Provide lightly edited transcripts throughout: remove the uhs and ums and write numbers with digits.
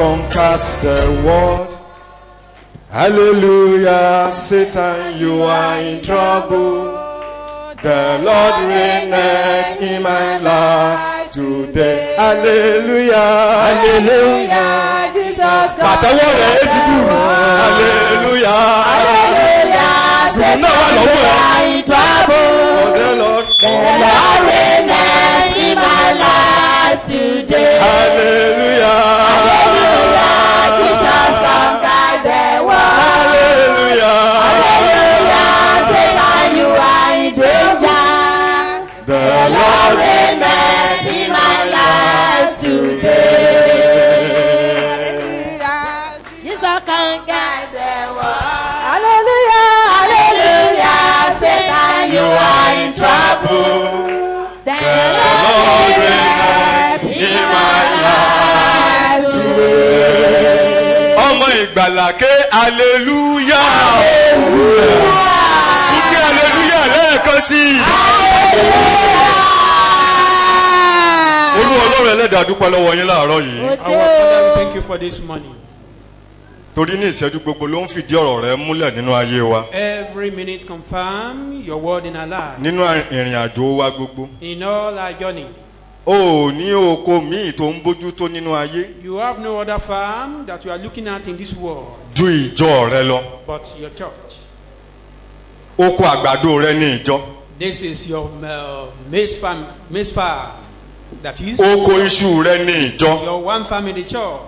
conquers the world. Hallelujah, Satan, you are in trouble. The Lord reigneth in my life today. Hallelujah, Hallelujah, Jesus Christ. Hallelujah, Hallelujah, Satan, you are in trouble. the Lord. The Lord reigneth in my life today. Hallelujah, Hallelujah, Jesus conquered the world. hallelujah, Hallelujah, Satan, you are in danger. the Lord reigneth in my life today. Jesus conquered the world. Hallelujah, hallelujah, Satan, you are in trouble. The Lord reigneth in my life today. ọmọ ìgbàlà ké hallelujah. Ike hallelujah lẹ́ẹ̀kan sí i. Olú Ọlọ́run ẹlẹ́dàá dúpẹ́ lọ́wọ́ yín láàárọ̀ yìí. Our Father, we thank you for this morning. Torí ní ìṣẹ́jú gbogbo ló ń fìdí ọ̀rọ̀ rẹ múlẹ̀ nínú ayé wa. Every minute confirm your word in our life. Nínú ìrìn àjò wa gbogbo. In all our journey, O ò ní oko míì tó ń bójú tó nínú ayé you have no other farm that you are looking at in this world ju ìjọ rẹ lọ. but your church. Oko àgbàdo rẹ ní ìjọ. This is your maize farm. That is Oko iṣu rẹ ní ìjọ. your one farm in the church.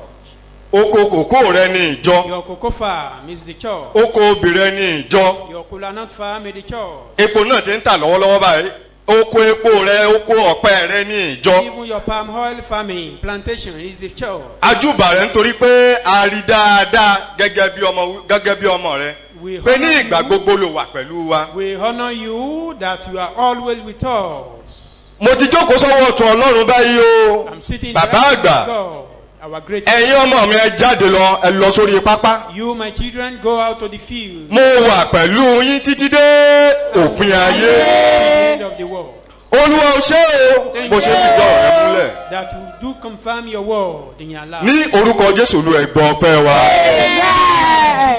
Oko kòkó rẹ ní ìjọ. Your cocoa farm is the church. Oko obì rẹ ní ìjọ. Your kola nut farm is the church. Epo náà ti ń tà lọ́wọ́lọ́wọ́ báyìí. Oko epo rẹ, oko ọ̀pẹ rẹ ní ìjọ. Even your palm oil farming plantation is the church. Ajúbà rẹ nítorí pé a rí dáadáa gẹ́gẹ́ bí ọmọ rẹ. We Pé ní honor ìgbà you. gbogbo ló wà pẹ̀lú wa. We honor you that you are always with us. Mo ti jókòó sọ́wọ́ ọ̀tún Ọlọ́run báyìí o. I'm sitting Bàbá there. àgbà. God, our great. Ẹ̀yin ọmọ mi ẹ jáde lọ, ẹ lọ sórí pápá. You, my children, go out to the field. Mo wà pẹ̀lú yín títí dé òpin ayé. End of the world. Olúwa ò ṣe o, bó ṣe ti jọ ọ̀rẹ́ múlẹ̀. That you do confirm your word in your life. Ní orúkọ Jésù Olú ẹ̀gbọ́n ọpẹ́ wa.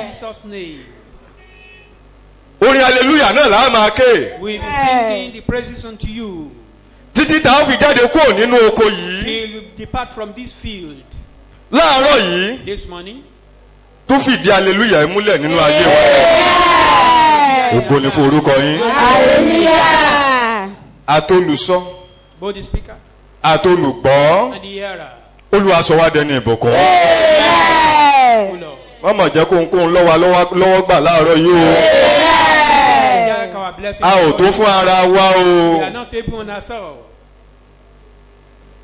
In Jesus' name, Orin hallelujah náà là á máa ké. we be singing the praises unto you Títí tá a fi jáde kúrò nínú oko yìí. till we depart from this field. Láàárọ̀ yìí, This morning, tó fìdí hallelujah múlẹ̀ nínú ayé wa. Ògo ni fún orúkọ yín. Hallelujah. Àtolùsọ, both the speaker àtolùgbọ́, and the hearer, Olúwa sọ wá dẹni ìbùkún. O Lord, Wọ́n mọ̀ jẹ́ kóhunkóhun lọ́wọ́ gbà láàárọ̀ yìí o. take our blessings. A ò tó fún ara wa o. We are not able on ourselves.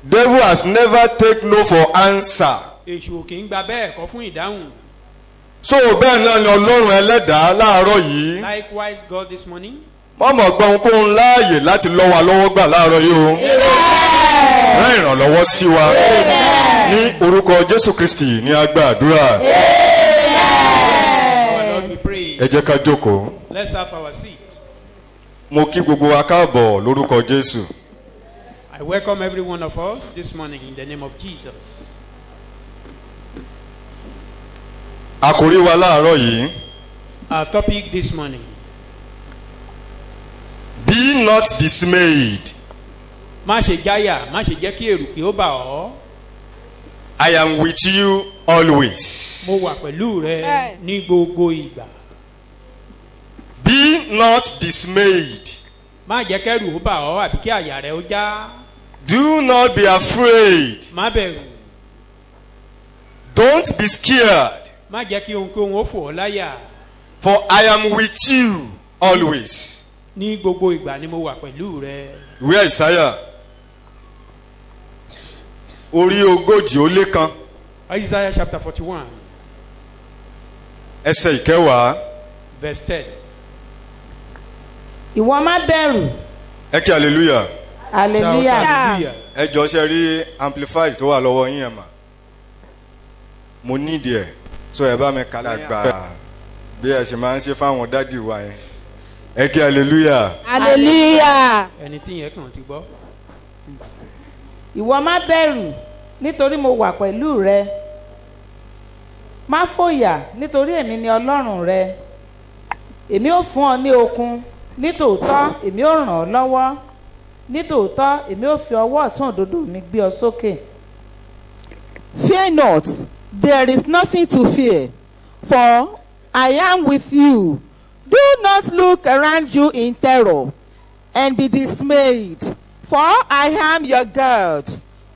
Devil has never take no for answer. Èṣù kì í gba bẹ́ẹ̀ kọ́ fún ìdáhùn. So bẹ́ẹ̀ náà ni Ọlọ́run ẹlẹ́dàá láàárọ̀ yìí. Likewise, God this morning, Wọ́n mọ̀ gbọ́ ohunkóhun láàyè láti lọ́wọ́ gbà láàárọ̀ yìí o. Rán ìrànlọ́wọ́ sí wa. Ní orúkọ Jésù Kristi ní a gba àdúrà. our Lord, we pray. Ẹ jẹ́ ká jókòó. Let's have our seat. Mo kí gbogbo wa káàbọ̀ lórúkọ Jésù. I welcome every one of us this morning in the name of Jesus. Àkòrí wa láàárọ̀ yìí. Our topic this morning: Be not dismayed. má ṣe jáyà, má ṣe jẹ́ kí èrù kí ó bà ọ́. I am with you always. Mo wà pẹ̀lú rẹ ní gbogbo ìgbà. Be not dismayed. Má jẹ́ kẹ́rù ó bà ọ́ àbí kí àyà rẹ ó já. Do not be afraid. Má bẹ̀rù. Don't be scared. Má jẹ́ kí ohunkóhun ó fò ọ́ láyà. For I am with you always. Ní gbogbo ìgbà ni mo wà pẹ̀lú rẹ. Ìwé Àìsáyà orí 140 Isaiah chapter 41, ẹsẹ̀ 10. verse 10. Ìwọ má bẹ̀rù. Ẹ kí hallelujah. Hallelujah. Hallelujah. Ẹ jọ̀ọ́ ṣe rí amplified tó wà lọ́wọ́ yín ẹ̀ mà. Mo need ẹ̀ so ẹ bá mi kálá gbà bí ẹ ṣe máa ń ṣe fáwọn dádì wa yẹn. Ẹ kí hallelujah. Hallelujah. Ẹni tí yẹn kàn ti gbọ́. Ìwọ má bẹ̀rù nítorí mo wà pẹ̀lú rẹ. má fòyà nítorí èmi ni ọlọ́run rẹ. Èmi ó fún ọ ní okun, nítòótọ́ èmi ó ràn ọ́ lọ́wọ́, nítòótọ́ èmi ó fi ọwọ́ ọ̀tún òdodo mi gbé ọ sókè. Fear not, there is nothing to fear, for I am with you. Do not look around you in terror, and be dismayed, for I am your God.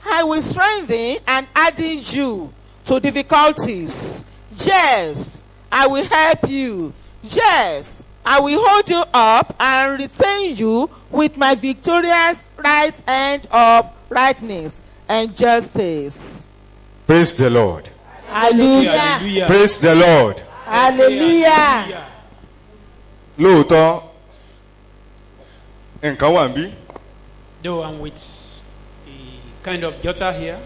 I will strengthen and harden you to difficulties. Yes, I will help you. Yes, I will hold you up and retain you with my victorious right hand of rightness and justice. Praise the Lord. Hallelujah. Praise the Lord. Hallelujah. Lóòótọ́ nǹkan wà níbí. Though I'm with a kind of daughter here,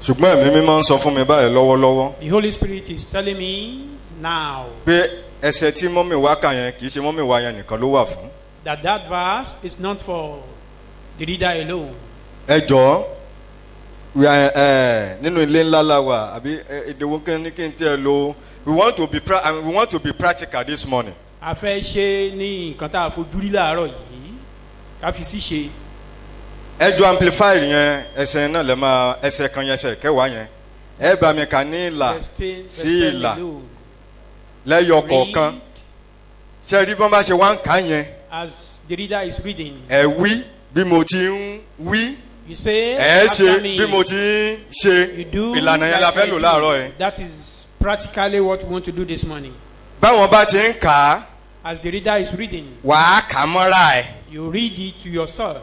ṣùgbọ́n ẹ̀mí mímọ́ ń sọ fún mi báyìí lọ́wọ́lọ́wọ́ the Holy Spirit is telling me now pé ẹsẹ̀ tí mọ́mì wá kà yẹn kì í ṣe mọ́mì wá yẹn nìkan ló wà fún. that that verse is not for the reader alone. Ẹ jọ̀ọ́ nínú ilé ńlá la wà àbí ìdèwọ́ kí n tiẹ̀ lo we want to be practical this morning. A fẹ́ ṣe ní nǹkan tá a fojú rí láàárọ̀ yìí ká fi sí ṣe. Ẹjọ́ amplifier yẹn ẹsẹ̀ náà lè máa ẹsẹ̀ kan yẹn ẹsẹ̀ kẹwàá yẹn ẹ bá mi kà ní ìlà sí ìlà lẹ́yọ kọ̀ọ̀kan ṣe rí bọ́n bá ṣe wá ń kà yẹn. As the reader is reading, ẹ wí bí mo ti ń wí you say ẹ ṣe after me. bí mo ti ń ṣe You do ìlànà yẹn la like fẹ́ I lò do. láàárọ̀ yẹn. That is practically what we want to do this morning. Báwọn bá ti ń kà á As the reader is reading, wàá kà á mọ́ra ẹ̀. you read it to yourself.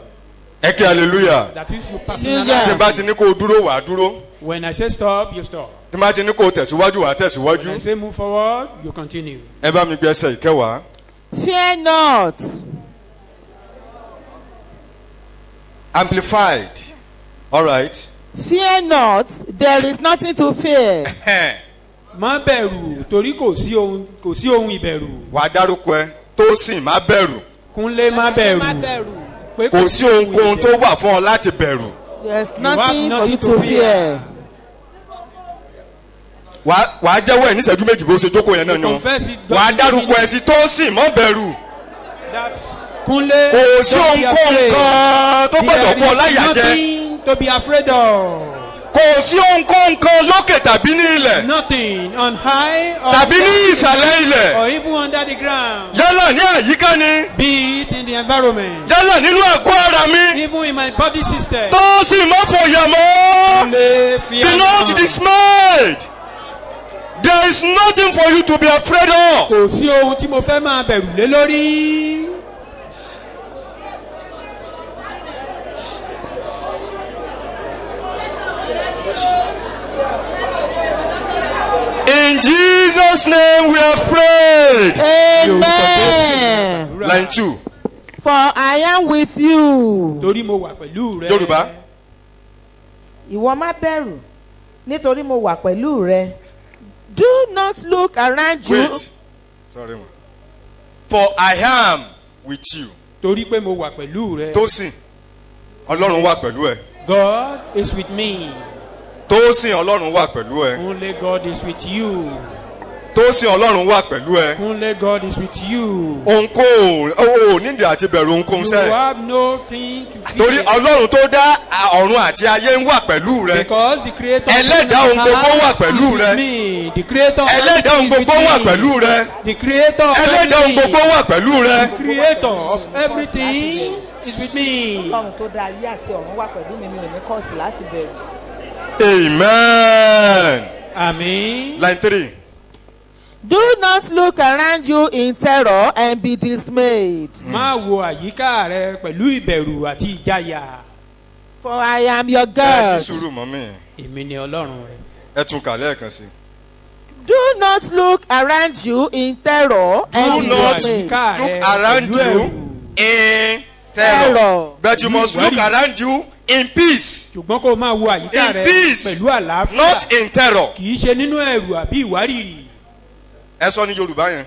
Ẹ kí hallelujah. That is you Tí n personalize. bá ti ní kó o dúró wàá dúró. When I say stop, you stop. Tí n bá ti ní kó o tẹ̀síwájú wàá When I tẹ̀síwájú. say move forward, you continue. Ẹ bá mi gbé ẹsẹ̀ ìkẹwàá. Fear not. Amplified. All right. Fear not, there is nothing to fear. Má bẹ̀rù torí kò sí ohun ìbẹ̀rù. Wàá dárúkọ ẹ tó sì má bẹ̀rù. Kúnlé má bẹ̀rù. Pé Kò sí ohunkóhun tó wà fún ọ láti bẹ̀rù. There's have nothing for nothing you to to fear. fear. Wàá jẹ́wọ́ ẹ̀ níṣẹ́jú méjì bó ṣe jókòó yẹn náà ni o. Confess it. Wàá dárúkọ ẹ sí tó sì má bẹ̀rù. That's Kúnlé. Kò sí don't be ohunkóhun afraid. kan tó gbọ́dọ̀ kú ọ láyà There jẹ. is nothing to be afraid of. Kò sí ohunkóhun kan lókè tàbí ní ilẹ̀ Nothing on high or tàbí ní ìsàlẹ̀ ilẹ̀. or even under the ground. Yálà ní àyíká ni. Be it in the environment. Yálà nínú àgọ́ ara mi. Even in my body system. Tó sì má fòyà mọ́. Kúnlé fear Be not not. dismayed. There is nothing for you to be afraid of. Kò sí ohun tí mo fẹ́ máa bẹ̀rù lé lórí. In Jesus' name we have prayed. Amen. Line 2. For I am with you. Torí mo wà pẹ̀lú rẹ. Yorùbá. Ìwọ má bẹ̀rù nítorí mo wà pẹ̀lú rẹ. Do not look around you. Wait. Sorry, ma. For I am with you. Torí pé mo wà pẹ̀lú rẹ. Tósìn, Ọlọ́run wà pẹ̀lú ẹ. God is with me. Tósìn, Ọlọ́run wà pẹ̀lú ẹ. Only God is with you. Tósìn, Ọlọ́run wà pẹ̀lú ẹ. Only God is with you. Ohunkóhun ò nídìí àti bẹ̀rù ohunkóhun You sẹ́. have nothing to fear. Torí Ọlọ́run tó dá ọ̀run àti ayé ń wà pẹ̀lú rẹ. Because the creator Ẹlẹ́dàá ohun gbogbo wà pẹ̀lú is with rẹ. me. The creator of Ẹlẹ́dàá ohun everything is gbogbo wà with me. pẹ̀lú rẹ. The creator of Ẹlẹ́dàá ohun everything. gbogbo wà pẹ̀lú rẹ. The creator of everything is with me. Ọlọ́run tó dá ayé àti ọ̀run wà pẹ̀lú mi ò ní kọ́ọ̀sì láti bẹ̀rù. Amen. Amen. Line 3. Do not look around you in terror and be dismayed. Má wo àyíká rẹ pẹ̀lú ìbẹ̀rù àti ìjáyà. For I am your Ẹ ní God. sùúrù mọ́mí. Èmi ni Ọlọ́run rẹ. Ẹ tún kà lẹ́ẹ̀kan sí. Do not look around you in terror and Do be not dismayed. look around you in terror. Terror. But you must look around you in peace. Ṣùgbọ́n kó o máa wo àyíká In rẹ peace. pẹ̀lú àlàáfíà. Not in terror. Kì í ṣe nínú ẹ̀rù àbí ìwárìrì. Ẹ sọ ní Yorùbá yẹn.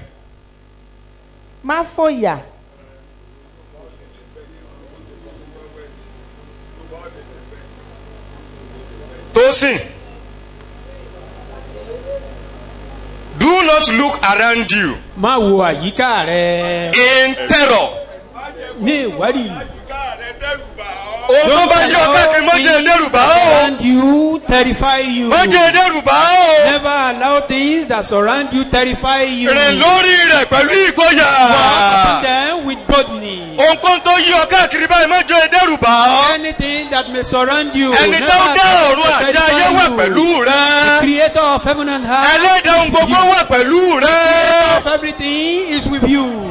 Má fòyà. Tósìn. not look around you má wo àyíká rẹ in terror. ní ìwádìí. Ohun tó bá yí ọ káàkiri má jẹ́ dẹ́rù bà ọ́. Surround you, terrify you. Má jẹ́ dẹ́rù bà ọ́. Never allow things that surround you terrify you. Rìn lórí rẹ̀ pẹ̀lú ìgboyà. Walk upon them with boldness. Ohun tó yí ọ káàkiri báyìí má jẹ́ dẹ́rù bà ọ́. Anything that may surround you. Ẹni tó dá ọ̀run àti ayé wà pẹ̀lú rẹ̀. Creator of heaven and earth. Ẹlẹ́dàá ohun gbogbo wà pẹ̀lú rẹ̀. Of everything is with you.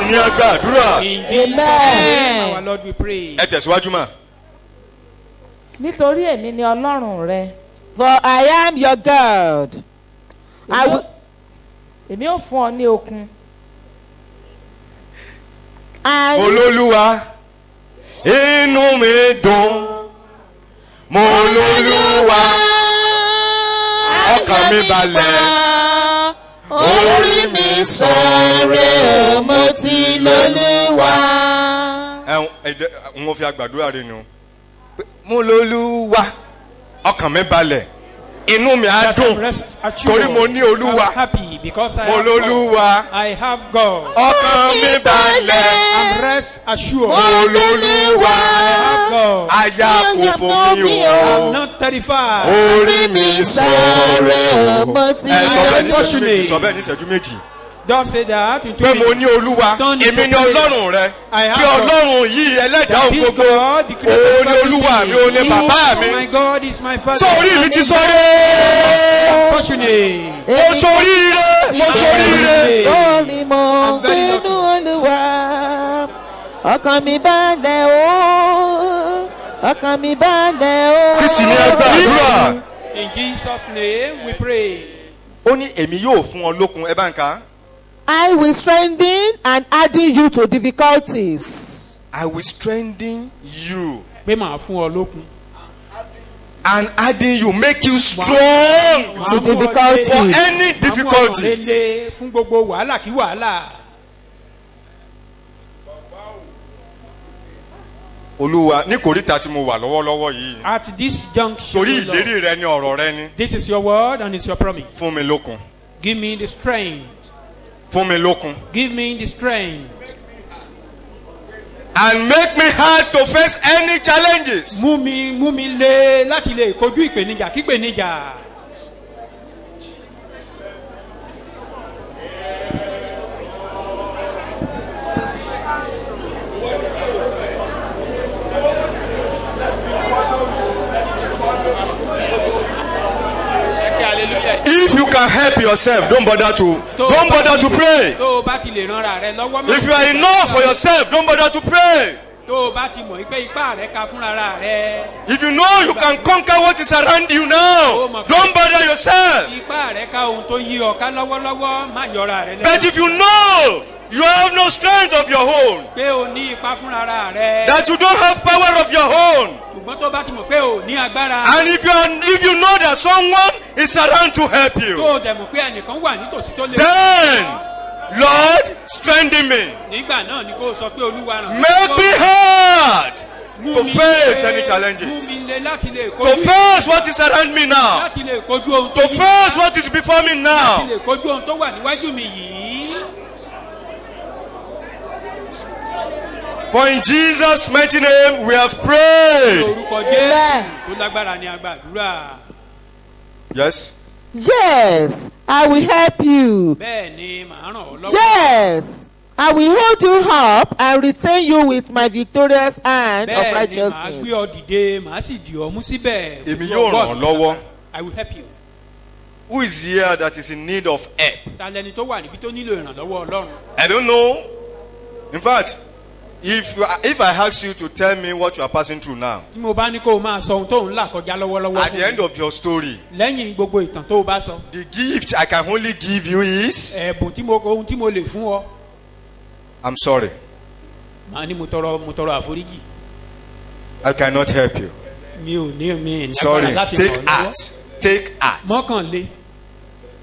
Ní agbá àdúrà. In Jesus' name, our Lord we pray. Ẹ tẹ̀síwájú mà. nítorí èmi ni ọlọ́run rẹ. For I am your God. I will, èmi ò fún ọ ní okun. Olólùwà inú mi dùn. Mo lólùwà ọkàn mi balẹ̀. Orí mi sọ̀rọ̀ mo ti lólúwa. N ò fi àgbàdúrà rẹ nu. Mo lólùwà ọkàn mi balẹ̀. Inú mi á dùn torí mo ní olúwa. Mo lólúwa I have God. ọkàn mi balẹ̀. I'm rest assured. Mo lólúwa I have God. àyà kò fò mí I'm o. not terrified. Orí mi sọ̀rọ̀ mo ti sọ bẹ́ẹ̀ ní ìṣẹ́jú méjì. Just say that in 2 Pé mo minutes. ní olúwa èmi ní ọlọ́run rẹ. Bí ọlọ́run yìí ẹlẹ́dàá òun This gbogbo. God, the creator Òun of ni olúwa mi, òun ni everything. bàbá mi. My God is my father. Sọ orí mi ti sọ́rẹ́. Fortunate. Mo soríire. Mo soríire. Orí mo sínú olúwa. Ọkàn mi balẹ̀ o. Ọkàn mi balẹ̀ o. Kristi ní agbàdúrà. In Jesus' name we pray. Ó ní èmi yóò fún ọ lókun ẹ bá ń kà á. I will strengthen and adding you to difficulties. I will strengthen you Pé màá fún ọ lókun. and adding you make you strong To difficulties. for any difficulties. Lele fún gbogbo wàhálà kí wàhálà. Olúwa ní kòríta tí mo wà lọ́wọ́lọ́wọ́ yìí. At this junction, Torí Lord, ìlérí rẹ ni ọ̀rọ̀ rẹ ni. this is your word and it's your promise. Fún mi lókun. Give me the strength. Fún mi lókun. Give me the strength. And make me hard to face any challenges. Mú mi lé láti lè kojú ìpèníjà kí ìpèníjà. If you can help yourself, don't bother to pray. Tó o bá ti lè ranra rẹ lọ́wọ́ mọ́. If you are enough for yourself, don't bother to pray. Tó o bá ti mọ̀ pé ipá rẹ ka fúnra rẹ. If you know you can conquer what is around you now, don't bother yourself. Ipá rẹ ka ohun tó yí ọ ká lọ́wọ́lọ́wọ́ má yọra rẹ lẹ́nu. But if you know you have no strength of your own, Pé o ní ipá fúnra rẹ. that you don't have power of your own, Ṣùgbọ́n tó bá ti mọ̀ pé o ní agbára. and if you know that someone is around to help Tó you, o dẹ̀ mọ̀ pé ẹnìkan wà nítòsí tó lè. then Lord, strengthen me. Nígbà náà ni kó o sọ pé Olúwa ràn mí Make me hard Mú to mi face lé- any Mú challenges, mi lé láti lè to kojú. face what is around me now, Láti lè kojú ohun to tó yí mi face ká. what is before me Láti now. lè kojú ohun tó wà níwájú mi yìí. For in Jesus' mighty name we have prayed. Orúkọ Jésù tó lágbára ni agbàdúrà. Yes. Yes, I will help you. Bẹ́ẹ̀ ni màá ràn ọ́ lọ́wọ́. Yes, I will hold you up and retain you with my victorious hand of Bẹ́ẹ̀ ni màá righteousness. gbé ọ dìde, màá sì dì ọ́ mú síbẹ̀. Èmi yóò ràn ọ́ lọ́wọ́. I will help you. Who is here that is in need of help? Ta lẹni tó wà níbi tó nílò ìrànlọ́wọ́ Ọlọ́run. I don't know. In fact, if I ask you to tell me what you are passing through now, Tí mo bá ní kó o máa sọ ohun tó ń là kọjá lọ́wọ́lọ́wọ́ at the end fún of your story, mi. Lẹ́yìn gbogbo ìtàn tó o bá sọ. the gift I can only give you is, Ẹ̀bùn ohun tí mo lè fún ọ. I'm sorry, Màá ní mo tọrọ àforíjì. I cannot help you. Mi ò ní Sorry, agbára láti take ràn ọ́ lọ́wọ́. heart. Take heart. Mọ́kànlé.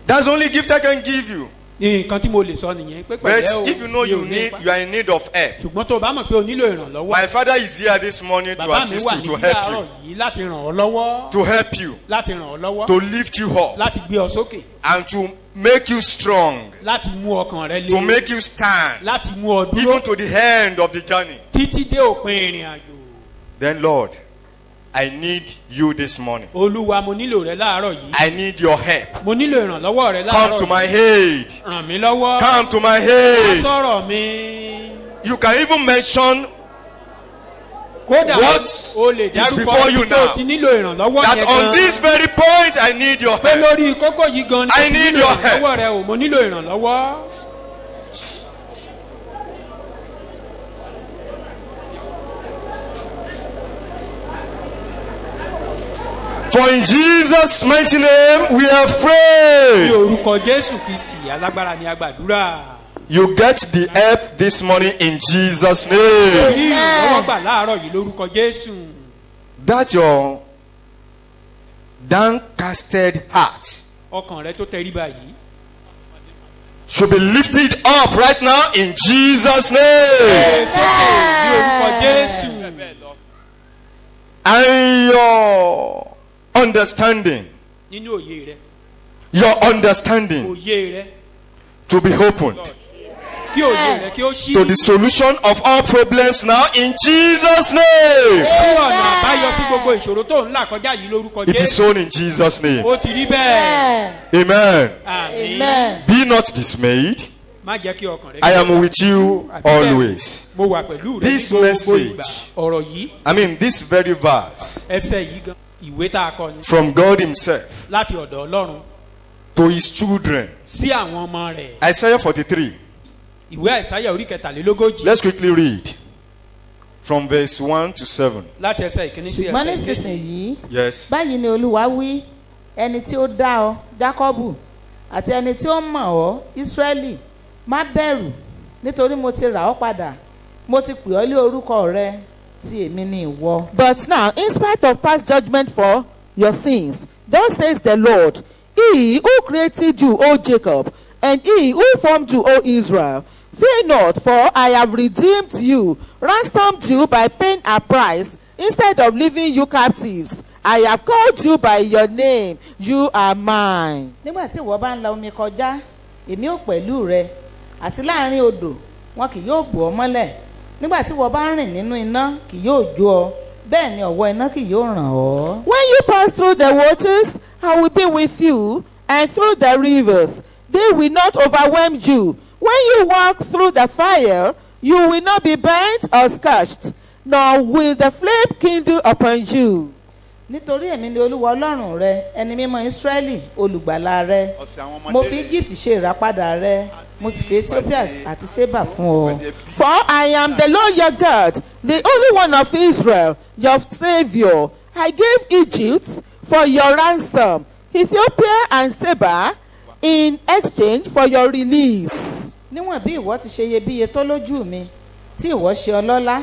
That's the only gift I can give you. nǹkan tí mo lè sọ nìyẹn pé pẹ̀lẹ́ o But if you know mi ò you ní ipa. are in need of help, ṣùgbọ́n tó o bá mọ̀ pé o nílò ìrànlọ́wọ́. my father is here this morning to bàbá mi assist wà you, to níbí help láàárọ̀ you, yìí láti ràn ọ́ lọ́wọ́. to help you, láti ràn ọ́ lọ́wọ́. to lift you up, láti gbé ọ sókè. and to make you strong, láti mú ọkàn rẹ to le. make you stand, láti mú ọ dúró. even to the end of the journey. títí dé òpin ìrìn àjò. Then, Lord, I need you this morning. olúwa mo nílò rẹ láàárọ̀ yìí. I need your help. mo nílò ìrànlọ́wọ́ rẹ Come láàárọ̀ to yìí. my aid. ràn mí lọ́wọ́. Come to my wá aid. sọ̀rọ̀ mi. You can even mention kódà What o lè is dárúkọ before you ibi tó now? ti nílò ìrànlọ́wọ́ that yẹn on gan. this very point I need your pé help. lórí kókó yìí gan ni I o ti need nílò your help. ìrànlọ́wọ́ rẹ o mo nílò ìrànlọ́wọ́. For in Jesus' mighty name we have ní prayed. orúkọ jésù kristi alágbára ni a gbàdúrà. You get the help this morning in Jesus' ní name. ìrànlọ́wọ́ gbà láàárọ̀ yìí lórúkọ jésù. That your downcasted heart ọkàn rẹ tó tẹríba yìí. should be lifted up right now in Jesus' gbé name. sókè ní orúkọ jésù. And your understanding, nínú òye rẹ your understanding òye rẹ to be opened kí òye rẹ kí ó ṣí. to the solution of all problems now in Jesus' name. fún ọ̀nà àbáyọ sí gbogbo ìṣòro tó ń là kọjá yìí lórúkọ It is jésù. so in Jesus' name. ó ti rí bẹ́ẹ̀. Amen. àmín. Be not dismayed. má jẹ́ kí ọkàn rẹ. I am with you always. mo wà pẹ̀lú rẹ ní This gbogbo message- ìgbà. ọ̀rọ̀ yìí I mean, this very verse ẹsẹ̀ yìí gan ìwé tá a kọ ni from God Himself láti ọ̀dọ̀ ọlọ́run to His children. sí àwọn ọmọ rẹ̀. Isaiah 43. ìwé àìsáyà orí kẹtàlélógójì Let's quickly read from verse 1 to 7. láti ẹsẹ̀ ìkíní sí ṣùgbọ́n ẹsẹ̀ ìkejì. nísinsìnyí Yes. báyìí ni olúwa wí ẹni tí ó dá ọ jákọ́bù àti ẹni tí ó mọ̀ ọ́ ísírẹ́lì má bẹ̀rù nítorí mo ti rà ọ́ padà mo ti pè ọ́ lé orúkọ rẹ tí èmi ni ìwọ. But now, in spite of past judgment for your sins, thus says the Lord, He who created you, O Jacob, and He who formed you, O Israel, fear not, for I have redeemed you, ransomed you by paying a price, instead of leaving you captives. I have called you by your name, you are mine. nígbà tí ìwọ bá ń la omi kọjá èmi ò pẹ̀lú rẹ àti láàrin odò wọn kì yóò bò ọ́ mọ́lẹ̀ nígbà tí ìwọ bá ń rìn nínú iná kì yóò jó ọ bẹ́ẹ̀ ni ọ̀wọ́ iná kì yóò ràn ọ́. When you pass through the waters, I will be with you, and through the rivers, they will not overwhelm you. When you walk through the fire, you will not be burnt or scorched, nor will the flame kindle upon you. nítorí èmi ni olúwa ọlọ́run rẹ ẹni mímọ́ ísírẹ́lì olùgbàlà rẹ mo fi egypt ṣe ìràpadà rẹ mo sì fi ethiopia àti sheba fún ọ. For I am the Lord your God, the Holy One of Israel, your Savior. I gave Egypt for your ransom, Ethiopia and Sheba in exchange for your release. níwọ̀n bí ìwọ ti ṣe iyebíye tó lójú mi tí ìwọ ṣe ọlọ́lá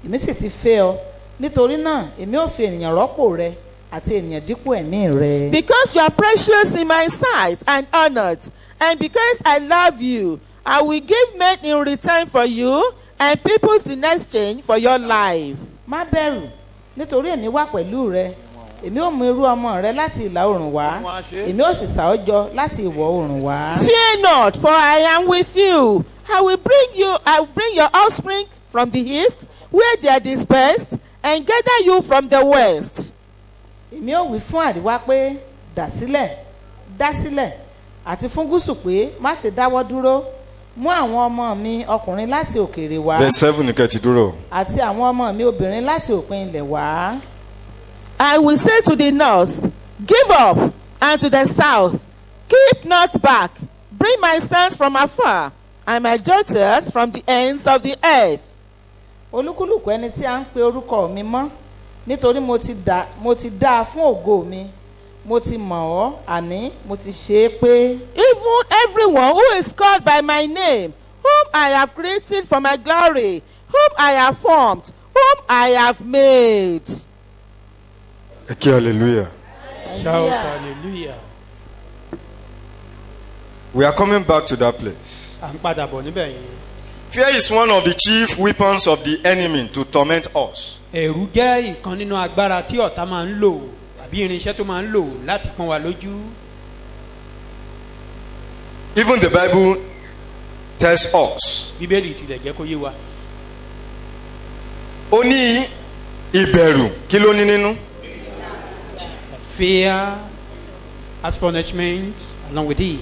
èmi sì ti fẹ́ ọ nítorí náà èmi ò fi ènìyàn rọ́pò rẹ àti ènìyàn dípò ẹ̀mí rẹ. Because you are precious in my sight and honored, and because I love you, I will give men in return for you, and peoples in exchange for your life. má bẹ̀rù nítorí èmi wà pẹ̀lú rẹ èmi ò mú irú ọmọ rẹ láti ìlà oòrùn wá èmi ò sì sà ọ́ jọ láti ìwọ̀ oòrùn wá. Fear not, for I am with you. I will bring your offspring from the east, where they are dispersed, and gather you from the west. èmi ò wí fún àríwá pé dá sílẹ̀ àti fún gúúsù pé má ṣe dáwọ́ dúró mú àwọn ọmọ mi ọkùnrin láti òkèèrè wá Verse 7 ni kẹ́ ti dúró. àti àwọn ọmọ mi obìnrin láti òpin ilẹ̀ wá. I will say to the north, give up, and to the south, keep not back. Bring my sons from afar, and my daughters from the ends of the earth. olúkúlùkù ẹni tí a ń pe orúkọ mi mọ́ nítorí mo ti dá a fún ògo mi mo ti mọ̀ ọ́ àní mo ti ṣe é pé. Even everyone who is called by my name, whom I have created for my glory, whom I have formed, whom I have made. Ẹ kí hallelujah. shout hallelujah. We are coming back to that place. à ń padà bọ̀ níbẹ̀ yẹn. Fear is one of the chief weapons of the enemy to torment us. ẹ̀rù jẹ́ ìkan nínú agbára tí ọ̀tá máa ń lò àbí irinṣẹ́ tó máa ń lò láti pọ́n wa lójú. Even the Bible tells us. bíbélì tilẹ̀ jẹ́ kó yé wa. Ó ní ìbẹ̀rù kí ló ní nínú? Fear as punishment along with it.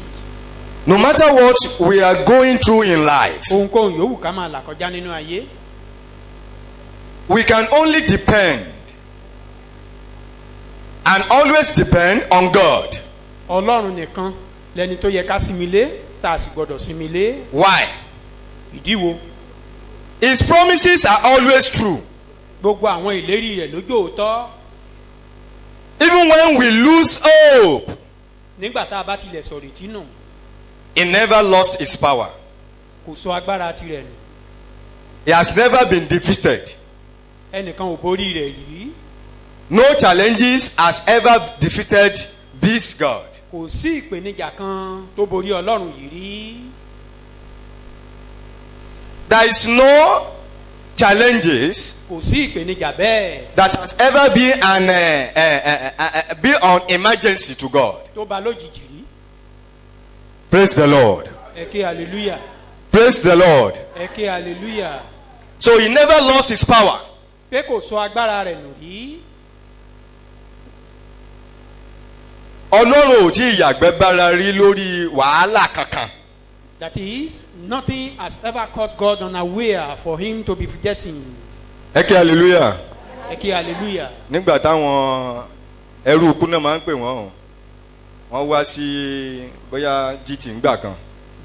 No matter what we are going through in life, ohunkóhun yòówù ká máa là kọjá nínú ayé. we can only depend and always depend on God. ọlọ́run nìkan lẹni tó yẹ ká sinmi lé tá a sì gbọ́dọ̀ sinmi lé. Why? ìdí wo? His promises are always true. gbogbo àwọn ìlérí rẹ̀ lójú òótọ́. Even when we lose hope, nígbà tá a bá tilẹ̀ sọ̀rọ̀ ìtì nù he never lost his power. kò sọ agbára tirẹ̀ nù. He has never been defeated. ẹnìkan ò borí rẹ̀ rí. No challenges has ever defeated this God. kò sí ìpèníjà kan tó borí ọlọ́run yìí rí. There is no challenges kò sí ìpèníjà bẹ́ẹ̀ that has ever been be on emergency to God. tó bá lójijì rí. Praise the Lord. ẹ ké hallelujah. Praise the Lord. ẹ ké hallelujah. So he never lost his power. pé kò sọ agbára rẹ̀ nù rí. Ọlọ́run ò tí ì yàgbẹ́ bára rí lórí wàhálà kankan. that is nothing has ever caught God unaware for him to be forgetting. Ẹ kí hallelujah. ẹ ké hallelujah. Nígbà táwọn ẹrú ikú náà máa ń pè wọ́n wọ́n wá sí bóyá GT ńgbà kan.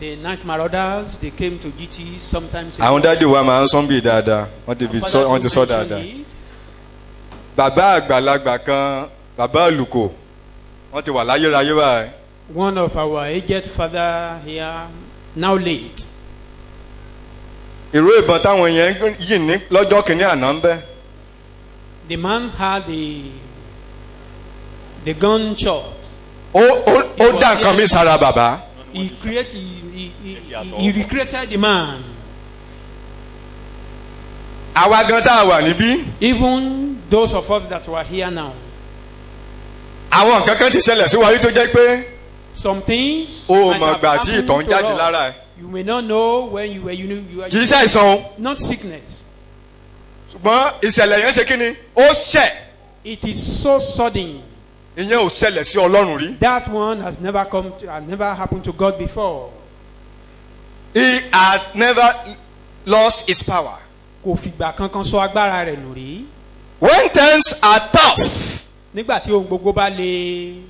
the night marauders they came to GT sometimes. Àwọn dáàdi wa máa ń sọ́n bí dáadáa wọ́n ti sọ dáadáa. Bàbá àgbàlagbà kan bàbá àlùkò wọ́n ti wà láyérayé báyìí. one of our aged father here now late. Ìró ìbọn táwọn yẹn yìí ní lọ́jọ́ kìíní àná ń bẹ́. the man had the gunshot. Ó dá nǹkan mi sára bàbá. he recreated the man. Àwa gan tá a wà níbí. even those of us that were here now. Àwọn nǹkan kan ti ṣẹlẹ̀ sí wa rí tó jẹ́ pé. some things. O mọ̀ gbà tí ìtọ̀ ń jáde lára ẹ̀. you may not know when you were Kì í ṣe àìsàn o. not sickness. Ṣùgbọ́n ìṣẹ̀lẹ̀ yẹn ṣe kí ni? Ó ṣẹ̀. it is so sudden. Ìyẹn ò ṣẹlẹ̀ sí Ọlọ́run rí. that one has never never happened to God before. He had never lost his power. kò fìgbà kankan sọ agbára rẹ̀ nù rí. When times are tough, nígbà tí ohun gbogbo bá le.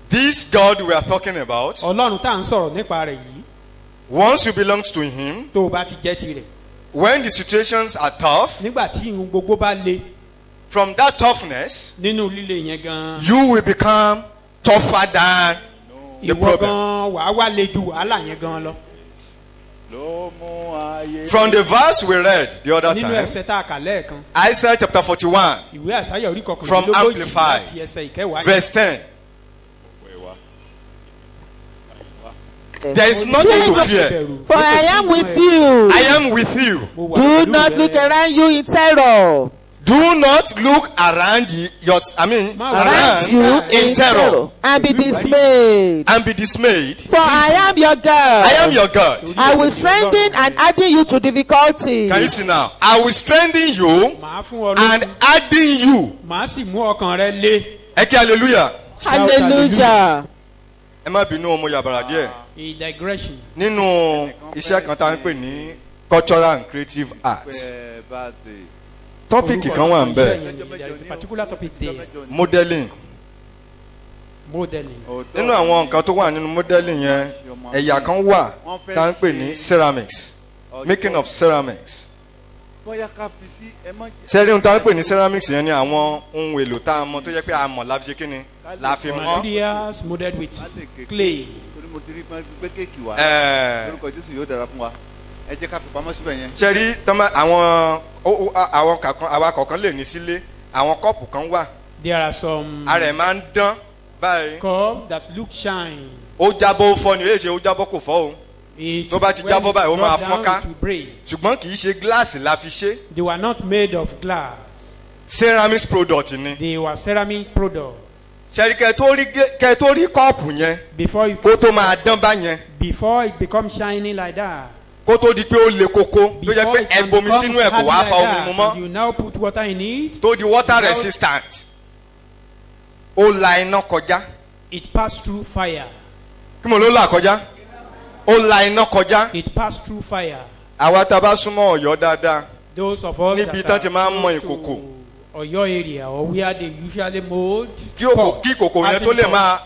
this God we are talking about, ọlọ́run tá à ń sọ̀rọ̀ nípa rẹ̀ yìí. once you belong to him, tó o bá ti jẹ́ tirẹ̀. when the situations are tough, nígbà tí ohun gbogbo bá le. from that toughness, nínú líle yẹn gan. you will become tougher than the ìwọ problem. gan wàá wá le ju wàhálà yẹn gan lọ. From the verse we read the other nínú time, ẹsẹ̀ tá a kà lẹ́ẹ̀kan. Isaiah chapter 41, ìwé àsáyà orí From kọkànlélógójì Amplified, láti ẹsẹ̀ ìkẹwàá yẹn. verse 10. There is nothing to fear. For I am with you. I am with you. Mo wà Do pẹ̀lú not rẹ. look around you in terror. Do not look around around You in terror and be dismayed. and be dismayed. For I am your God. I am your God. I will strengthen and adding you to difficulties. Can you see now? I will strengthen you màá fún ọ and lókun. adding you. màá sì mú ọkàn rẹ lé. Ẹ kí hallelujah. Hallelujah. Ẹ má bínú ọmọ yàbàrà díẹ̀. a digression. Nínú iṣẹ́ kan tá à ń pè ní cultural and creative arts. Tọ́pìkì kan wà ń bẹ̀. There is a particular topic there. Modeling. Modeling. Nínú àwọn nǹkan tó wà nínú modeling yẹn, ẹ̀yà kan wà tá à ń pè ní ceramics. Making of ceramics. Sẹ́rí ohun tá à ń pè ní ceramics yẹn ni àwọn ohun èlò tá a mọ̀ tó yẹ pé a mọ̀ la fi ṣe kí ni? La fi mọ́. Materials molded with clay. Sẹ́rí tọ́mọ àwọn àwa kọ̀ọ̀kan lè ní sílé àwọn kọ́ọ̀pù kan wà. There are some Ara ẹ̀ máa ń dán báyìí. cups that look shine. ó jábọ́ ó fọ́ ni èyí ṣe ó jábọ́ kò fọ́ o. It, Tó bá ti when jábọ́ it báyìí, ó máa dropped fọ́n down, ká. it will break. Ṣùgbọ́n kì í ṣe gíláàsì la fi ṣe. They were not made of glass. Ceramic product ni. They were ceramic products. Ṣẹ́rí kẹ́ tó rí kọ́ọ̀pù yẹn Before you kó tó máa dán bá yẹn before it becomes shiny like that. kó tó di pé ó le koko tó jẹ́ Before pé it can ẹ̀bomi become sínú ẹ̀ kò hard wá like fa omi that, mu mọ́ and you now put water in it. tó di water Without- resistant. Ó la iná kọjá. It passed through fire. Kí mo ló là kọjá? Ó la iná kọjá. It passed through fire. Àwa tá a bá súnmọ́ Ọ̀yọ́ dáadáa. Those of us Níbi that tán ti máa ń mọ close ìkòkò. to Ọ̀yọ́ area or where they usually mold Kí pot, ìkòkò yẹn tó acid lè pot, máa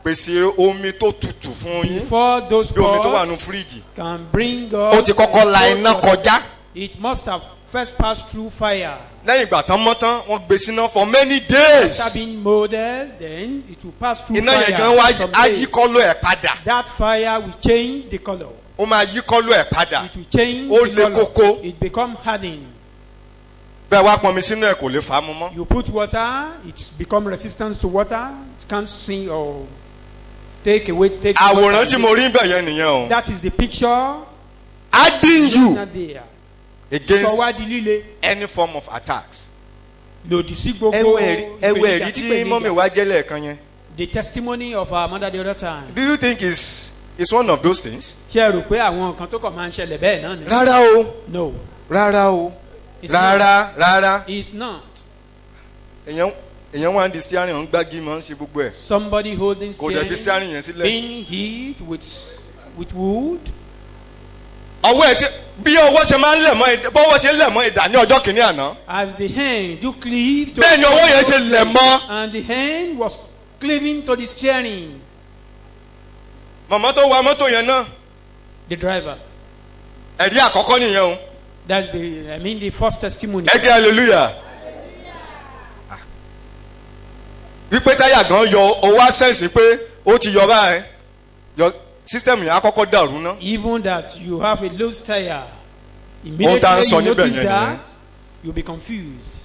pèsè omi tó tutù fún yín. before those Bí omi tó wà nù pots fíríjì. can bring Ó us ti kọ́kọ́ la iná kọjá. it must have first passed through fire. Lẹ́yìn ìgbà tán mọ́ tán, wọ́n gbé síná for many After days. being molded, then it will pass through Iná yẹn gan fire. wá some á days. yí kọ́lọ́ ẹ̀ padà. That fire will change the color. Ó máa yí kọ́lọ́ ẹ̀ padà. It will change Ó the le color. koko. It become hardened. Bẹ́ẹ̀ wá pọnmi sínú ẹ̀ kò lè fà á mu mọ́. You put water, it's become resistant to water. It can't sink or take the Àwòrán water. tí mo rí bẹ̀ yẹn nìyẹn o. That is the picture. Adding you Not there. against Sọ wá di líle. any form of attacks. Lòdì sí gbogbo Ẹwẹ́ ẹ̀rí ìpèníjà tí kípèníjà. mọ́mì wá jẹ́ lẹ́ẹ̀kan yẹn. The testimony of our mother the other time. Do you think it's one of those things? Ṣé ẹ rò pé àwọn nǹkan tó kàn máa ń ṣẹlẹ̀ bẹ́ẹ̀ náà ni? Rárá o. No, Rárá o. It's Rárá. it's not. Èèyàn wá ń di steering ọ̀hún gbági mọ́ ń ṣe gbogbo ẹ̀. Somebody holding Kò dẹ̀ fi steering yẹn sílẹ̀. being hit with wood. Ọwọ́ ẹ̀ tí bí ọwọ́ ṣe máa ń lẹ̀ mọ́ ìdá bọ́wọ́ ṣe ń lẹ̀ mọ́ ìdá ní ọjọ́ kìíní àná. As the hand you cleave to Bẹ́ẹ̀ ni ọwọ́ yẹn ṣe lẹ̀ mọ́. and the hand was cleaving to the steering. Màmá tó wa mọ́tò yẹn náà. The driver. Ẹ̀rí àkọ́kọ́ nìyẹn o. That's the first testimony. Ẹ kí hallelujah. Wípé táyà gan yọ owó àṣẹ́ǹsì pé ó ti yọ báyìí. Your system yẹn á kọ́kọ́ dàrú ná. Even that you have a loose tire. Ó dá ń sọ Immediately you níbẹ̀ notice yẹn that, you'll be confused.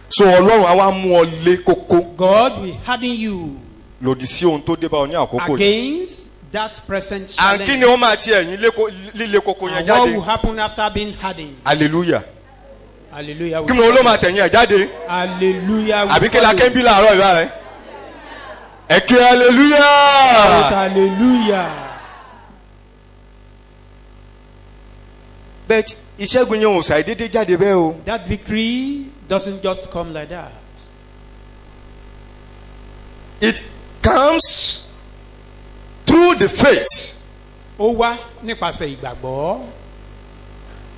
So Ọlọ́run á wá mú ọ lé kókó God will harden you lòdì sí ohun tó dé bá ọ ní àkókò yìí. against that present À ń kí challenge. ni ó máa ti ẹ̀yìn líle kókó yẹn And what will jáde? happen after being hardened? Hallelujah. Hallelujah. Kí ni ó ló máa tẹ̀yìn ẹ̀ jáde? Hallelujah. will Àbí kí la follow. kẹ́ ń bí láàárọ̀ ìbá rẹ̀? Ẹ kí hallelujah. Hallelujah. Bẹ́ẹ̀ ìṣẹ́gun yẹn ò ṣàìdédé jáde bẹ́ẹ̀ o. That victory doesn't just come like that. It comes through the faith. Ó wá nípasẹ̀ ìgbàgbọ́.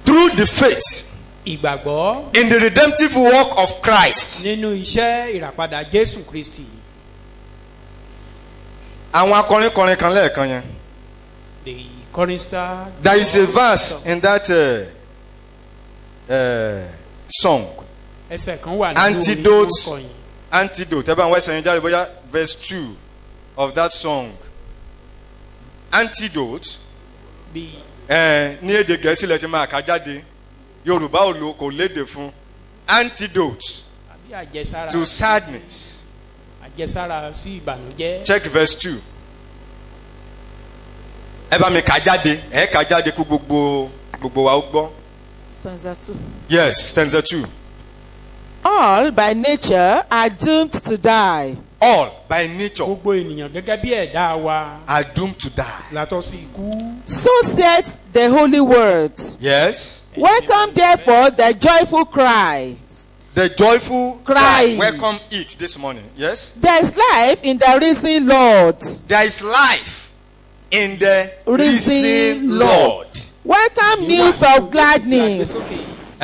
Through the faith Ìgbàgbọ́ in the redemptive work of Christ. nínú iṣẹ́ ìràpadà Jésù Kristi. Àwọn akọrin kan lẹ́ẹ̀kan yẹn. The chorister. There is a verse in that song. Ẹsẹ̀ kan wà nínú Antidote. orin tó ń kọ yìí. Antidote. Ẹ bá ń wẹ́sẹ̀ yẹn jáde bóyá verse 2 of that song. Antidote. Bí Ní èdè Gẹ̀ẹ́sì lẹ ti máa kà jáde. Yorùbá kò léde fún. Antidote àbí àjẹsára. to sadness. Àjẹsára sí ìbànújẹ́. Check verse 2. Ẹ bá mi kà jáde. Ẹ kà jáde kó gbogbo wa ó gbọ́. Stanza 2. Yes, stanza 2. All by nature are doomed to die. All by nature Gbogbo ènìyàn gẹ́gẹ́ bí ẹ̀dá wa are doomed to die. látọ̀ sí ikú. So saith the holy word. Yes. Welcome therefore the joyful cry. The joyful Cry. welcome it this morning. Yes. There is life in the risen Lord. There is life in the Risen risen Lord. Lord. Welcome news of gladness.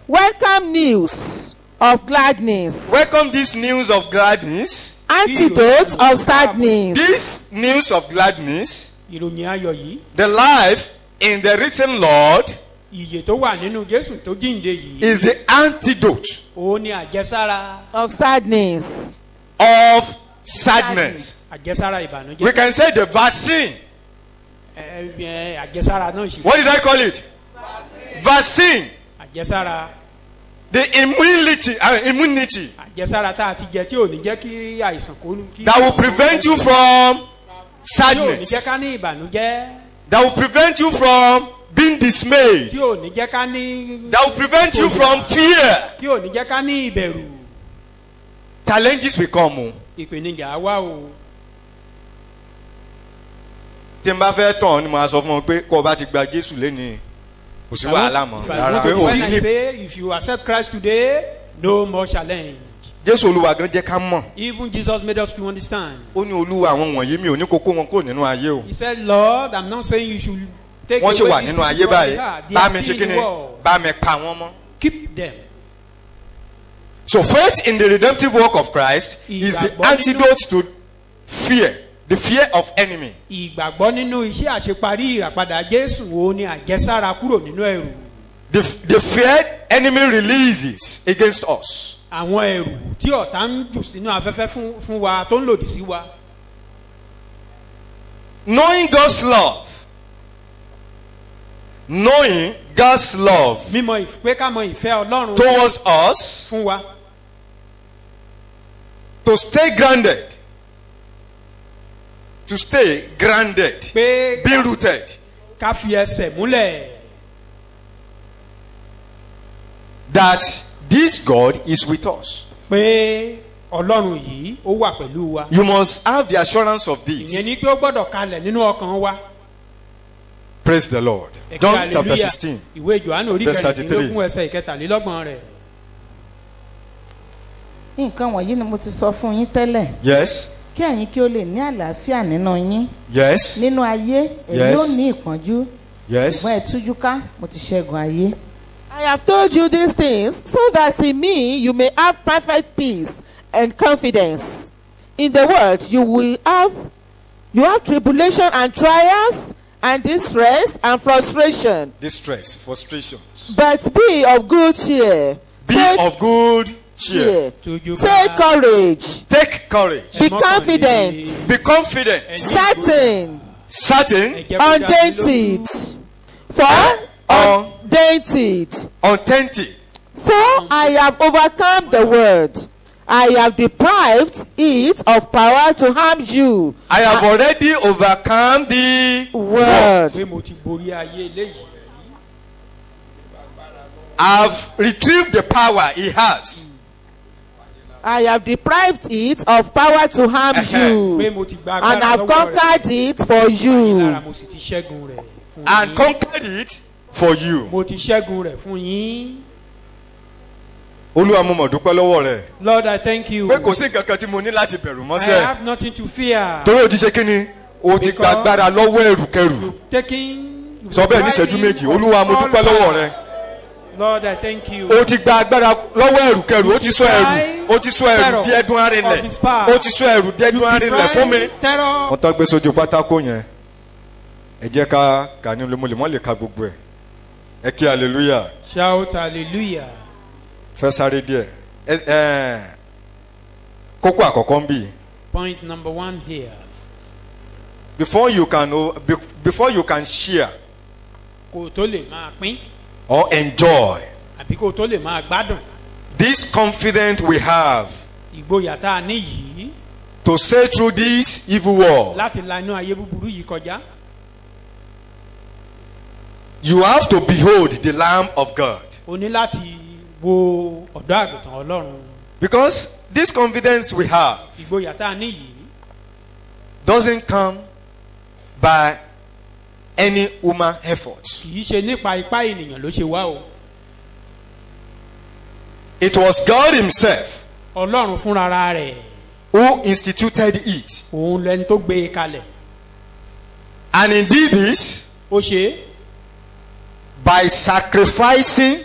Welcome news of gladness. Welcome this news of gladness. Antidote of sadness. This news of gladness. Ìròyìn ayọ̀ yìí. The life in the risen Lord Ìyè tó wà nínú Jésù tó jíǹde yìí. is the antidote Òun ni àjẹsára. Of sadness. of sadness. Àjẹsára ìbànújẹ́. We can say the vaccine. Àjẹsára náà ṣì. What did I call it? Vaccine. Àjẹsára. The immunity. Àjẹsára tá a ti jẹ tí ò ní jẹ́ kí àìsàn kó. That will prevent you from sadness, jẹ́ ká ní ìbànújẹ́. that will prevent you from being dismayed, tí ò ní jẹ́ ká ní. that will prevent you from fear. tí ò ní jẹ́ ká ní ìbẹ̀rù. Challenges will come. ìpèníjà wá o. Tí n bá fẹ́ tàn ni mo sọ fún wọn pé kó o bá ti gba Jésù lénìí kò sí wàhálà mọ́. Pé o when I ní say if you accept Christ today, no more challenge. Jésù Olúwa gan jẹ́ ká mọ̀. Even Jesus made us to understand. Ó ní Olúwa àwọn wọ̀nyí mi ò ní kókó wọn kúrò nínú ayé o. He said, Lord, I'm not saying you should take Wọ́n ṣe wà away these nínú ayé people báyìí. from the Bá heart. mi They ṣe are kí still ni? in the world. Bá mi pa wọ́n mọ́. Keep them. So faith in the redemptive work of Christ is the antidote to fear, the fear of enemy. Ìgbàgbọ́ nínú iṣẹ́ àṣeparí ìràpadà Jésù wo ni àjẹsára kúrò nínú ẹ̀rù. The fear enemy releases against us. Àwọn ẹ̀rù tí ọ̀tá ń jù sínú afẹ́fẹ́ fún wa tó ń lòdì sí wa. Knowing God's love. Knowing God's love Mímọ̀ pé ká mọ ìfẹ́ Ọlọ́run towards us, fún wa. to stay grounded. To stay grounded. Pé Being rooted. ká fi ẹsẹ̀ múlẹ̀. That this God is with us. Pé Ọlọ́run yìí ó wà pẹ̀lú wa. You must have the assurance of Ìyẹn this. ni pé ó gbọ́dọ̀ kalẹ̀ nínú ọkàn wa. Praise the Lord. Ẹ kí John hallelujah. chapter 16. Ìwé Jòhánù orí verse 13 ẹsẹ̀ ìkẹtàlélọ́gbọ̀n rẹ̀. nǹkan wọ̀nyí ni mo ti sọ fún yín tẹ́lẹ̀ Yes. kí ẹ̀yin kí ó lè ní àlàáfíà nínú yín Yes. nínú ayé ẹ̀yin Yes. ó ní ìpọ́njú Yes. ṣùgbọ́n ẹ tújú ká mo ti ṣẹ́gun ayé. I have told you these things so that in me you may have perfect peace and confidence. In the world you have tribulation and trials and distress and frustration. Distress, frustrations. But be of good cheer. Be of good cheer. Tójú ká. Take courage. Take courage. Be Ẹ mọ́kàn confident. ní- Be confident. Ẹ̀yin Certain. Certain. Ẹ jẹ́ kó dá mi lójú. Undated. For undated. Authentic. For I have overcome the world. I have deprived it of power to harm you. I have already overcome the World. Pé mo ti borí ayé eléyìí. I've retrieved the power he has. I have deprived it of power to harm Pé you. mo ti gba And agbára have lọ́wọ́ rẹ̀. conquered it for Lára you. mo sì ti ṣẹ́gun rẹ̀ fún And yín. conquered it for you. Mo ti ṣẹ́gun rẹ̀ fún yín. Olúwa mo mọ̀ dúpẹ́ lọ́wọ́ rẹ̀. Lord, I thank you. Pé kò sí nǹkan kan tí mo ní láti bẹ̀rù I mọ́sẹ̀. have nothing to fear. Torí o ti ṣe kíni? O ti gba agbára lọ́wọ́ ẹrùkẹrù. Taking. Sọ bẹ́ẹ̀ ní ìṣẹ́jú méjì. Olúwa mo dúpẹ́ lọ́wọ́ rẹ̀. Lord, I thank you. O ti gba agbára lọ́wọ́ ẹrùkẹrù. O ti sọ ẹrù. O ti sọ ẹrù di ẹdun arinlẹ̀. O ti sọ ẹrù di ẹdun arinlẹ̀ fún mi. Terror. Wọ́n tán gbé sójú pátákó yẹn. Ẹ jẹ́ ká kà ní mo lè ka gbogbo ẹ̀. Ẹ kí hallelujah. Shout hallelujah. Fẹ́ sáré díẹ̀. Kókó àkọ́kọ́ ń bì. Point number 1 here. Before you can share Kò tó lè máa pín or enjoy àbí kò tó lè máa gbádùn. this confidence we have Ìgboyà tá a ní yìí to say through this evil world, láti la inú ayé búburú yìí kọjá. you have to behold the Lamb of God. O ní láti wo ọ̀dọ́ àgùntàn Ọlọ́run. Because this confidence we have Ìgboyà tá a ní yìí doesn't come by any human effort. kì í ṣe nípa ipá ènìyàn ló ṣe wá o. It was God himself Ọlọ́run fúnra rẹ̀ who instituted it. òun lẹni tó gbé e kalẹ̀. And he did this Ó ṣe é by sacrificing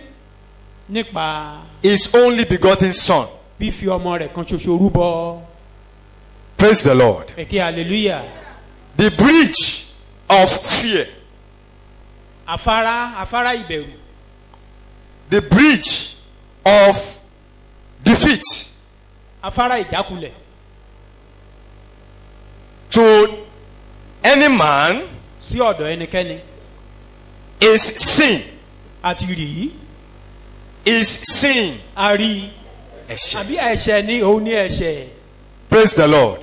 nípa his only begotten son. fífi ọmọ rẹ̀ kan ṣoṣo rúbọ. Praise the Lord. Ẹ kí hallelujah. The bridge of fear, Afárá ìbẹ̀rù. the bridge of defeat Afárá ìjákulẹ̀. to any man Sí ọ̀dọ̀ ẹnikẹ́ni. is sin. Àti rí Is sin. a rí Ẹ̀ṣẹ̀. àbí ẹ̀ṣẹ̀ ni òun ní ẹ̀ṣẹ̀. Praise the Lord.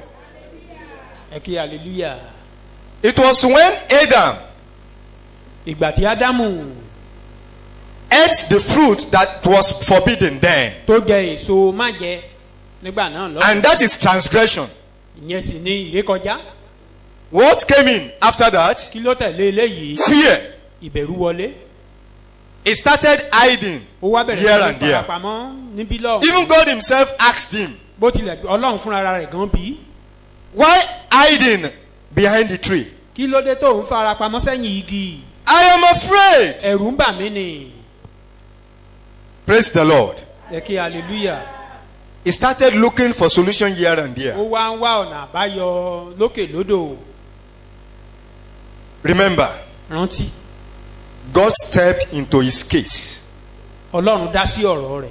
Ẹ kí hallelujah. It was when Adam ìgbà tí ádámù ate the fruit that was forbidden then. tó jẹ èso má jẹ nígbà náà lọ. And that is transgression. ìyẹn sì ni ìrékọjá. What came in after that? kí ló tẹ̀lé eléyìí. Fear. ìbẹ̀rù wọlé. He started hiding ó wá bẹ̀rẹ̀ here sí and ní there. farapamọ́ níbí lọ. Even God himself asked him, bó tilẹ̀ ọlọ́run fúnra rẹ̀ gan bí. why hiding behind the tree? kí ló dé tó ń farapamọ́ sẹ́yìn igi. I am afraid. ẹ̀rù ń bà mí ni. Praise the Lord. ẹ kí hallelujah. He started looking for solution here and there. ó wá ń wá ọ̀nà àbáyọ lókè lódò. Remember, rántí God stepped into his case. ọlọ́run dá sí ọ̀rọ̀ rẹ̀.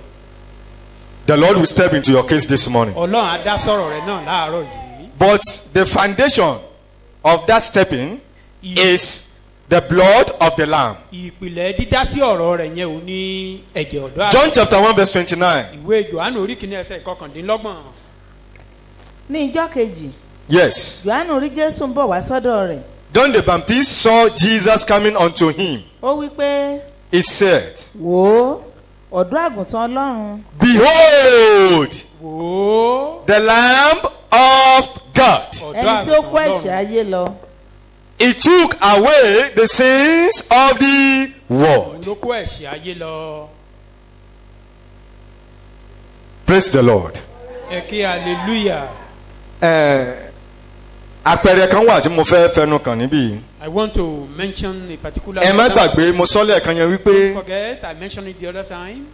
The Lord will step into your case this morning. ọlọ́run á dá sọ̀rọ̀ rẹ̀ náà láàárọ̀ yìí. But the foundation of that stepping is the blood of the Lamb. ìpìlẹ̀ dídá sí ọ̀rọ̀ rẹ̀ yẹn ò ní ẹ̀jẹ̀ ọ̀dọ́ àgbà. John chapter 1 verse 29. ìwé Jòhánù orí kìíní ẹsẹ̀ ìkọkàndínlọ́gbọ̀n. ní ìjọ́ kejì Yes. Jòhánù rí Jésù ń bọ̀ wá sọ́dọ̀ rẹ̀. John the Baptist saw Jesus coming unto him. ó wí pé He said, wò ó ọ̀dọ́ àgùntàn Ọlọ́run behold, wò ó the Lamb of God. ẹni tí ó kó ẹ̀ṣẹ̀ ayé lọ. He took away the sins of the world. ló kó ẹ̀ṣẹ̀ ayé lọ. Praise the Lord. ẹ kí hallelujah. Àpẹẹrẹ kan wà tí mo fẹ́ fẹnu kàn níbí. I want to mention a particular. Ẹ má gbàgbé mo sọ lẹ́ẹ̀kan yẹn Don't wípé forget I mentioned it the other time.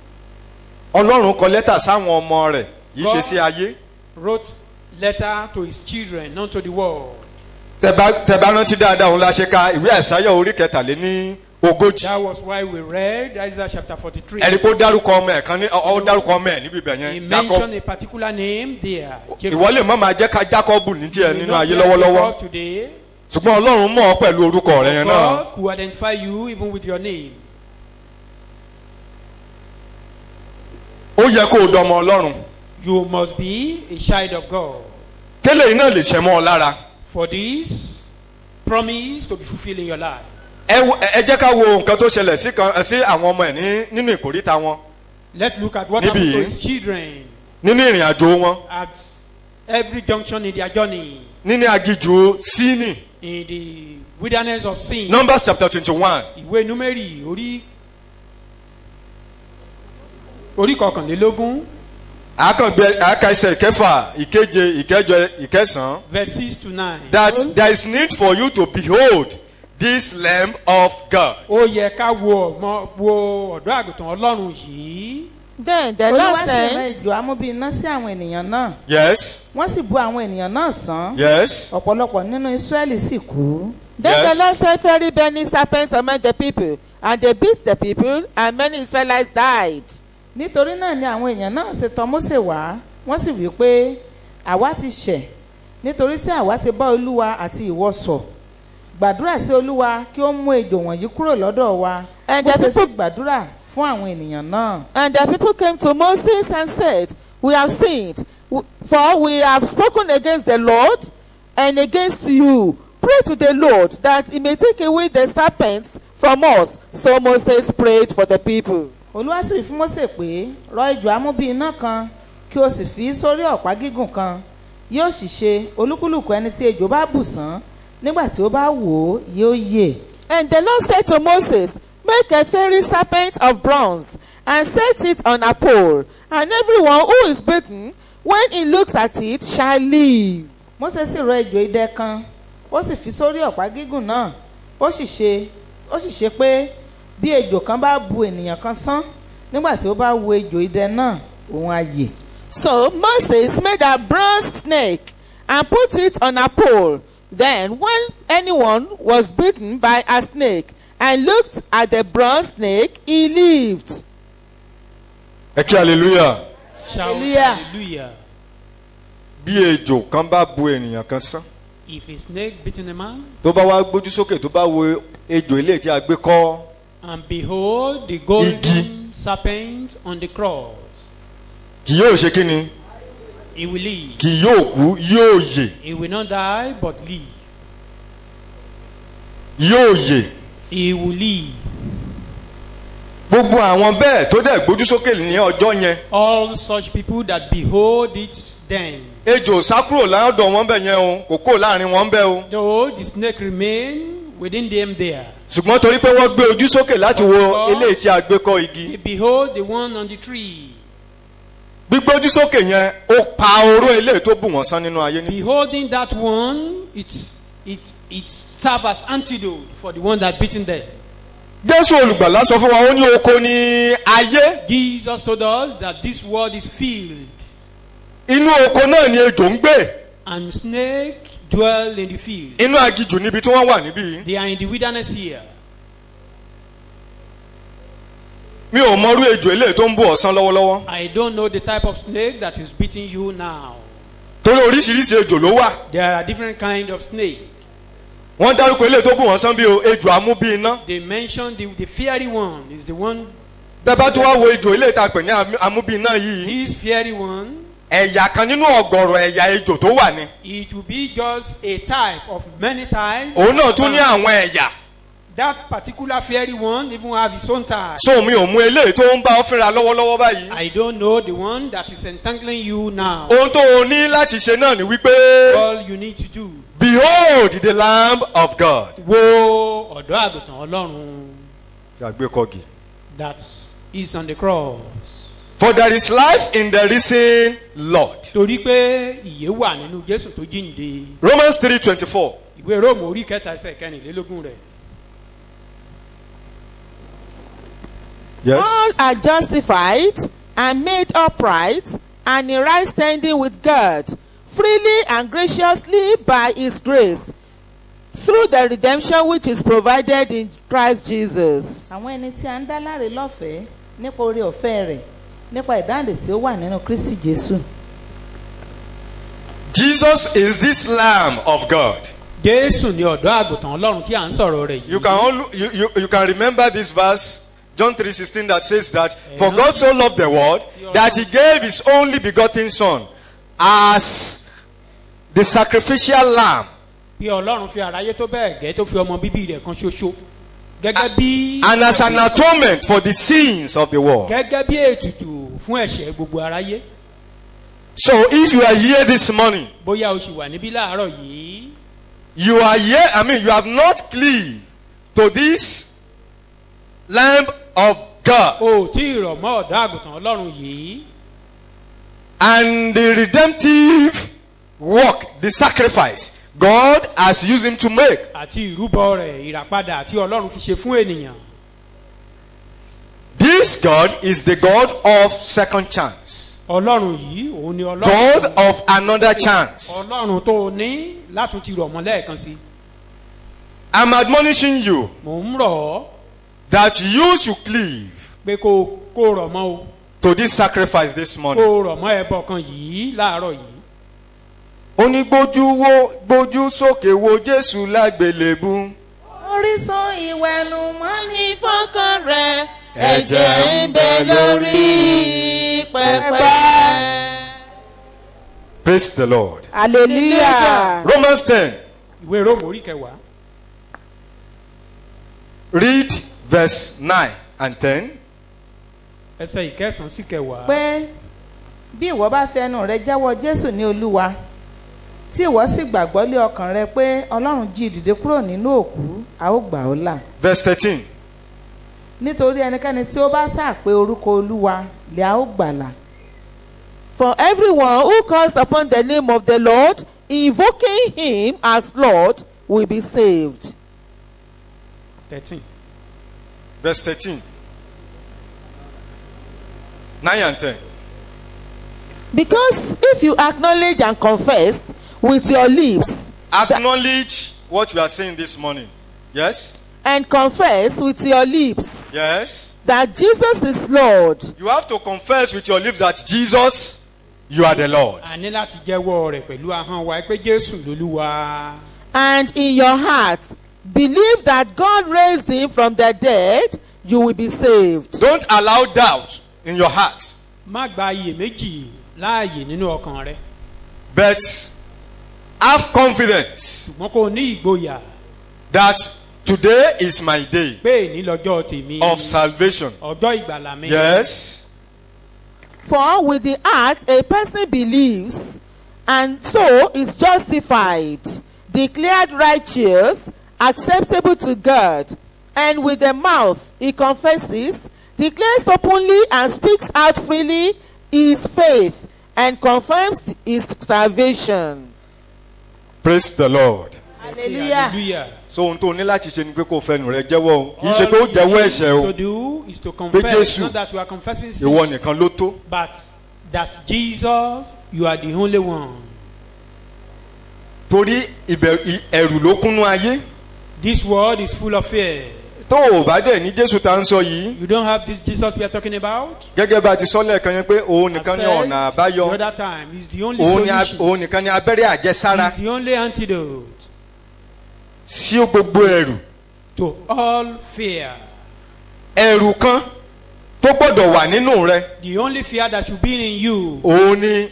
Ọlọ́run kọ lẹ́tà sáwọn ọmọ rẹ̀ yìí ṣe sí ayé. Wrote letter to his children, not to the world. Tẹ bá rántí dáadáa òun la ṣe ka ìwé Àìsáyà orí kẹtàléní ogójì. That was why we read Isaiah chapter 43. Ẹni kó dárúkọ ọmọ ẹ̀ kan ní ọ dárúkọ ọmọ ẹ̀ níbi ibẹ̀ He yẹn. mentioned a particular name there. Ìwọ lè má máa jẹ́ ká Jákọ́bù ní tiẹ̀ You nínú know ayé Jacob lọ́wọ́lọ́wọ́. Today, Ṣùgbọ́n Ọlọ́run mọ̀ ọ́ pẹ̀lú orúkọ rẹ̀ yẹn náà. God could identify you even with your name. Ó yẹ kó o dọmọ Ọlọ́run. You must be a child of God. Tẹ́lẹ̀ yìí náà lè ṣẹ mọ́ ọ lára. For this promise to be fulfilled in your life. Ẹ jẹ́ ká wo nǹkan tó ṣẹlẹ̀ sí àwọn ọmọ ẹ̀ nínú ìkórìtà wọn. Let's look at what Níbí happened to yìí. his children Nínú ìrìn àjò wọn. at every junction in their journey. Nínú agijù Síìnì. In the wilderness of sin. Numbers chapter 21. Ìwé Númérì orí kọkànlélógún. Àáka ẹsẹ̀ ìkẹfà, ìkeje, ìkẹjọ, ìkẹsàn-án. Verse 6 to 9. That there is need for you to behold this Lamb of God. Ó yẹ ká wo ọ̀dọ́ àgùntàn Ọlọ́run yìí. Then the Lord Olúwa sì rán sent, ìjò amúbí iná sí àwọn ènìyàn náà. Yes. wọ́n sì bu àwọn ènìyàn náà sán. Yes. ọ̀pọ̀lọpọ̀ nínú Ísírẹ́lì sì kú. then Yes. the Lord sent very burning serpents among the people, and they beat the people, and many Israelites died. nítorí náà ni àwọn èèyàn náà ṣe tọ̀ Mósè wá wọ́n sì wí pé àwa ti ṣẹ̀ nítorí tí àwa ti bá Olúwa àti ìwọ sọ̀ gbàdúrà sí Olúwa kí ó mú ejò wọ̀nyí kúrò lọ́dọ̀ wa. And the Mósè sì people- gbàdúrà fún àwọn ènìyàn náà. And the people came to Moses and said, we have sinned, for we have spoken against the Lord and against you. Pray to the Lord that he may take away the serpents from us. So Moses prayed for the people. Olúwa sì wí fún Mósè pé rọ ejò amúbí iná kan kí o sì fi sórí ọ̀pá gígùn kan yóò sì ṣe olúkúlùkù ẹni tí ejò bá bù sán nígbà tí ó bá wò ó yóò yè. And the Lord said to Moses, make a fiery serpent of bronze and set it on a pole, and everyone who is bitten, when he looks at it, shall live. Mósè sì rọ ejò idẹ kan ó sì fi sórí ọ̀pá gígùn náà ó sì ṣe pé bí ejò kan bá bu ènìyàn kan sán nígbà tí ó bá wo ejò idẹ náà òun á yè. So Moses made a bronze snake and put it on a pole. Then when anyone was bitten by a snake and looked at the bronze snake, he lived. Ẹ kí hallelujah. Shout Hallelujah. hallelujah. Bí ejò kan bá bu ènìyàn kan sán. If a snake bitten a man, Tó bá wá gbójú sókè tó bá wo ejò ilé tí a gbé kọ́. and behold the golden Igi. serpent on the cross, Kì yóò ṣe kí ni? he will live. Kì yóò kú, yóò yè. He will not die but live. yóò yè. He will live. Gbogbo àwọn bẹ́ẹ̀ tó dẹ̀ gbójú sókè ní ọjọ́ yẹn. All such people that behold it then. Ejò sá kúrò lọ́dọ̀ wọn bẹ̀ yẹn o, kò kúrò láàrin wọn bẹ̀ o. Though the snake remain within them there. Ṣùgbọ́n torí pé wọ́n gbé ojú sókè láti wo eléyìí tí a gbé kọ́ igi. They behold the one on the tree. Gbígbójú sókè yẹn ó pa oró eléyìí tó bù wọ́n sán nínú ayé ní. Beholding that one, it serves as antidote for the one that beaten them. Jésù olùgbàlà sọ fún wa ó ní oko ní ayé. Jesus told us that this world is filled. Inú oko náà ni ejò ń gbé. And snake dwell in the field. Inú agijù níbi tí wọ́n wà níbí. They are in the wilderness here. Mi ò mọrú ejò eléyìí tó ń bù ọ̀sán lọ́wọ́lọ́wọ́. I don't know the type of snake that is beating you now. Torí oríṣiríṣi ejò ló wà. There are different kind of snake. Wọ́n dárúkọ eléyìí tó bù wọ́n sán bí o ejò amúbí iná. They mentioned the fiery one is the one. Bẹ́ẹ̀ bá tún wá wo ejò eléyìí tá a pè ní amúbí iná yìí. This fiery one. Ẹ̀yà kan nínú ọ̀gọ̀rọ̀ ẹ̀yà ejò tó wà ní. It will be just a type of many types. Òun náà tún ní àwọn ẹ̀yà. That particular fiery one even have its own type. So mi ò mú eléyìí tó ń bá ọ fínra lọ́wọ́lọ́wọ́ báyìí. I don't know the one that is entangling you now. Ohun tó o ní láti ṣe náà ni wípé. All you need to do. Behold the Lamb of God. Wo ọ̀dọ́ àgùntàn Ọlọ́run. Ṣàgbé kọ́gì. That is on the cross. For there is life in the risen Lord. Torí pé ìyè wà nínú Jésù tó jíǹde. Romans 3:24. Ìwé Róòmù orí kẹta ẹsẹ̀ kẹrìnlélógún rẹ̀. Yes. All are justified and made upright and in right standing with God, freely and graciously by His grace, through the redemption which is provided in Christ Jesus. Àwọn ẹni tí a ń dá láre lọ́fẹ̀ẹ́ nípa oore ọ̀fẹ́ rẹ̀ nípa ìdáǹdè tí ó wà nínú Kristi Jésù. Jesus is this Lamb of God. Jésù ni ọ̀dọ́ àgùntàn Ọlọ́run tí à ń sọ̀rọ̀ rẹ̀ yìí. You can remember this verse, John 3:16, that says that for God so loved the world that he gave his only begotten son as the sacrificial lamb. Bí Ọlọ́run fi aráyé tó bẹ́ẹ̀ gẹ́ tó fi ọmọ bíbí rẹ̀ kan ṣoṣo. Gẹ́gẹ́ bí. And as an atonement for the sins of the world. Gẹ́gẹ́ bí ètùtù fún ẹ̀ṣẹ̀ gbogbo aráyé. So if you are here this morning. Bóyá o ṣì wà níbí láàárọ̀ yìí. You are here, you have not cleaved to this Lamb of God. O tí ìrọ̀ mọ́ ọ̀dọ́ àgùntàn Ọlọ́run yìí. And the redemptive work, the sacrifice God has used him to make. Àti ìrúbọ rẹ̀ ìràpadà àti Ọlọ́run fi ṣe fún ènìyàn. This God is the God of second chance. Ọlọ́run yìí òun ni Ọlọ́run. God of another chance. Ọlọ́run tó ní látún ti rọ̀ mọ́ lẹ́ẹ̀kan sí. I'm admonishing you. Mò ń rọ̀ ọ́. That you should cleave. Pé kó rọ̀ mọ́ o. To this sacrifice this morning. Kó rọ̀ mọ́ ẹbọ kan yìí láàárọ̀ yìí. Ó ní gbójú sókè wo Jésù lágbélébú. Orísun ìwẹ̀nùmọ́ ní fọ́kàn rẹ̀. Ẹ̀jẹ̀ ń bẹ lórí pẹpẹ. Praise the Lord. Hallelujah. Romans 10. Ìwé Róòmù orí kẹwàá. Read verse 9 and 10. Ẹsẹ̀ ìkẹsàn-án sí kẹwàá. Pé bí ìwọ bá fi ẹnu rẹ jẹ́wọ́ Jésù ní Olúwa, tí ìwọ sì gbàgbọ́ lé ọkàn rẹ pé Ọlọ́run jí dìde kúrò nínú òkú, a ó gbà ọ́ là. Verse 13. Nítorí ẹnikẹ́ni tí ó bá sàpé orúkọ Olúwa lè a ó gbàlà. For everyone who calls upon the name of the Lord, invoking him as Lord, will be saved. 13. Verse 13. 9 and 10. Because if you acknowledge and confess with your lips, Acknowledge what we are saying this morning. Yes? and confess with your lips Yes? that Jesus is Lord, You have to confess with your lips that Jesus, you are the Lord. A ní láti jẹ́wọ́ rẹ̀ pẹ̀lú ahọ́n wa pé Jésù lolúwa. and in your heart believe that God raised him from the dead, you will be saved. Don't allow doubt in your heart. Má gba iyèméjì láàyè nínú ọkàn rẹ. But have confidence Ṣùgbọ́n kò ní ìgboyà. that Today is my day pé èní lọ́jọ́ tèmi of salvation. ọjọ́ ìgbàlà mi. Yes. For with the heart a person believes, and so is justified, declared righteous, acceptable to God, and with the mouth he confesses, declares openly and speaks out freely his faith, and confirms his salvation. Praise the Lord. hallelujah. So ohun tó ní láti ṣe ni pé kó fẹnu rẹ jẹ́wọ́ o. Kì í ṣe pé ó jẹ́wọ́ ẹ̀ṣẹ̀ All you o. need to do is to Pé confess, Jésù, not that you are confessing sin, ìwọ nìkan ló tó. but that Jesus, you are the only one. Torí ẹ̀rù ló kúnnú ayé. This world is full of fear. Tó o bá dẹ̀ ní Jésù tá ń sọ yìí. You don't have this Jesus we are talking about. Gẹ́gẹ́ bá a ti sọ lẹ́ẹ̀kan yẹn pé òun I nìkan ni said ọ̀nà the àbáyọ. other time, he's the only solution. Òun nìkan ni abẹ́rẹ́ àjẹsára He's the only antidote sí gbogbo ẹ̀rù. to all fear. Ẹ̀rù kan tó gbọ́dọ̀ wà nínú rẹ. The only fear that should be in you Òun ni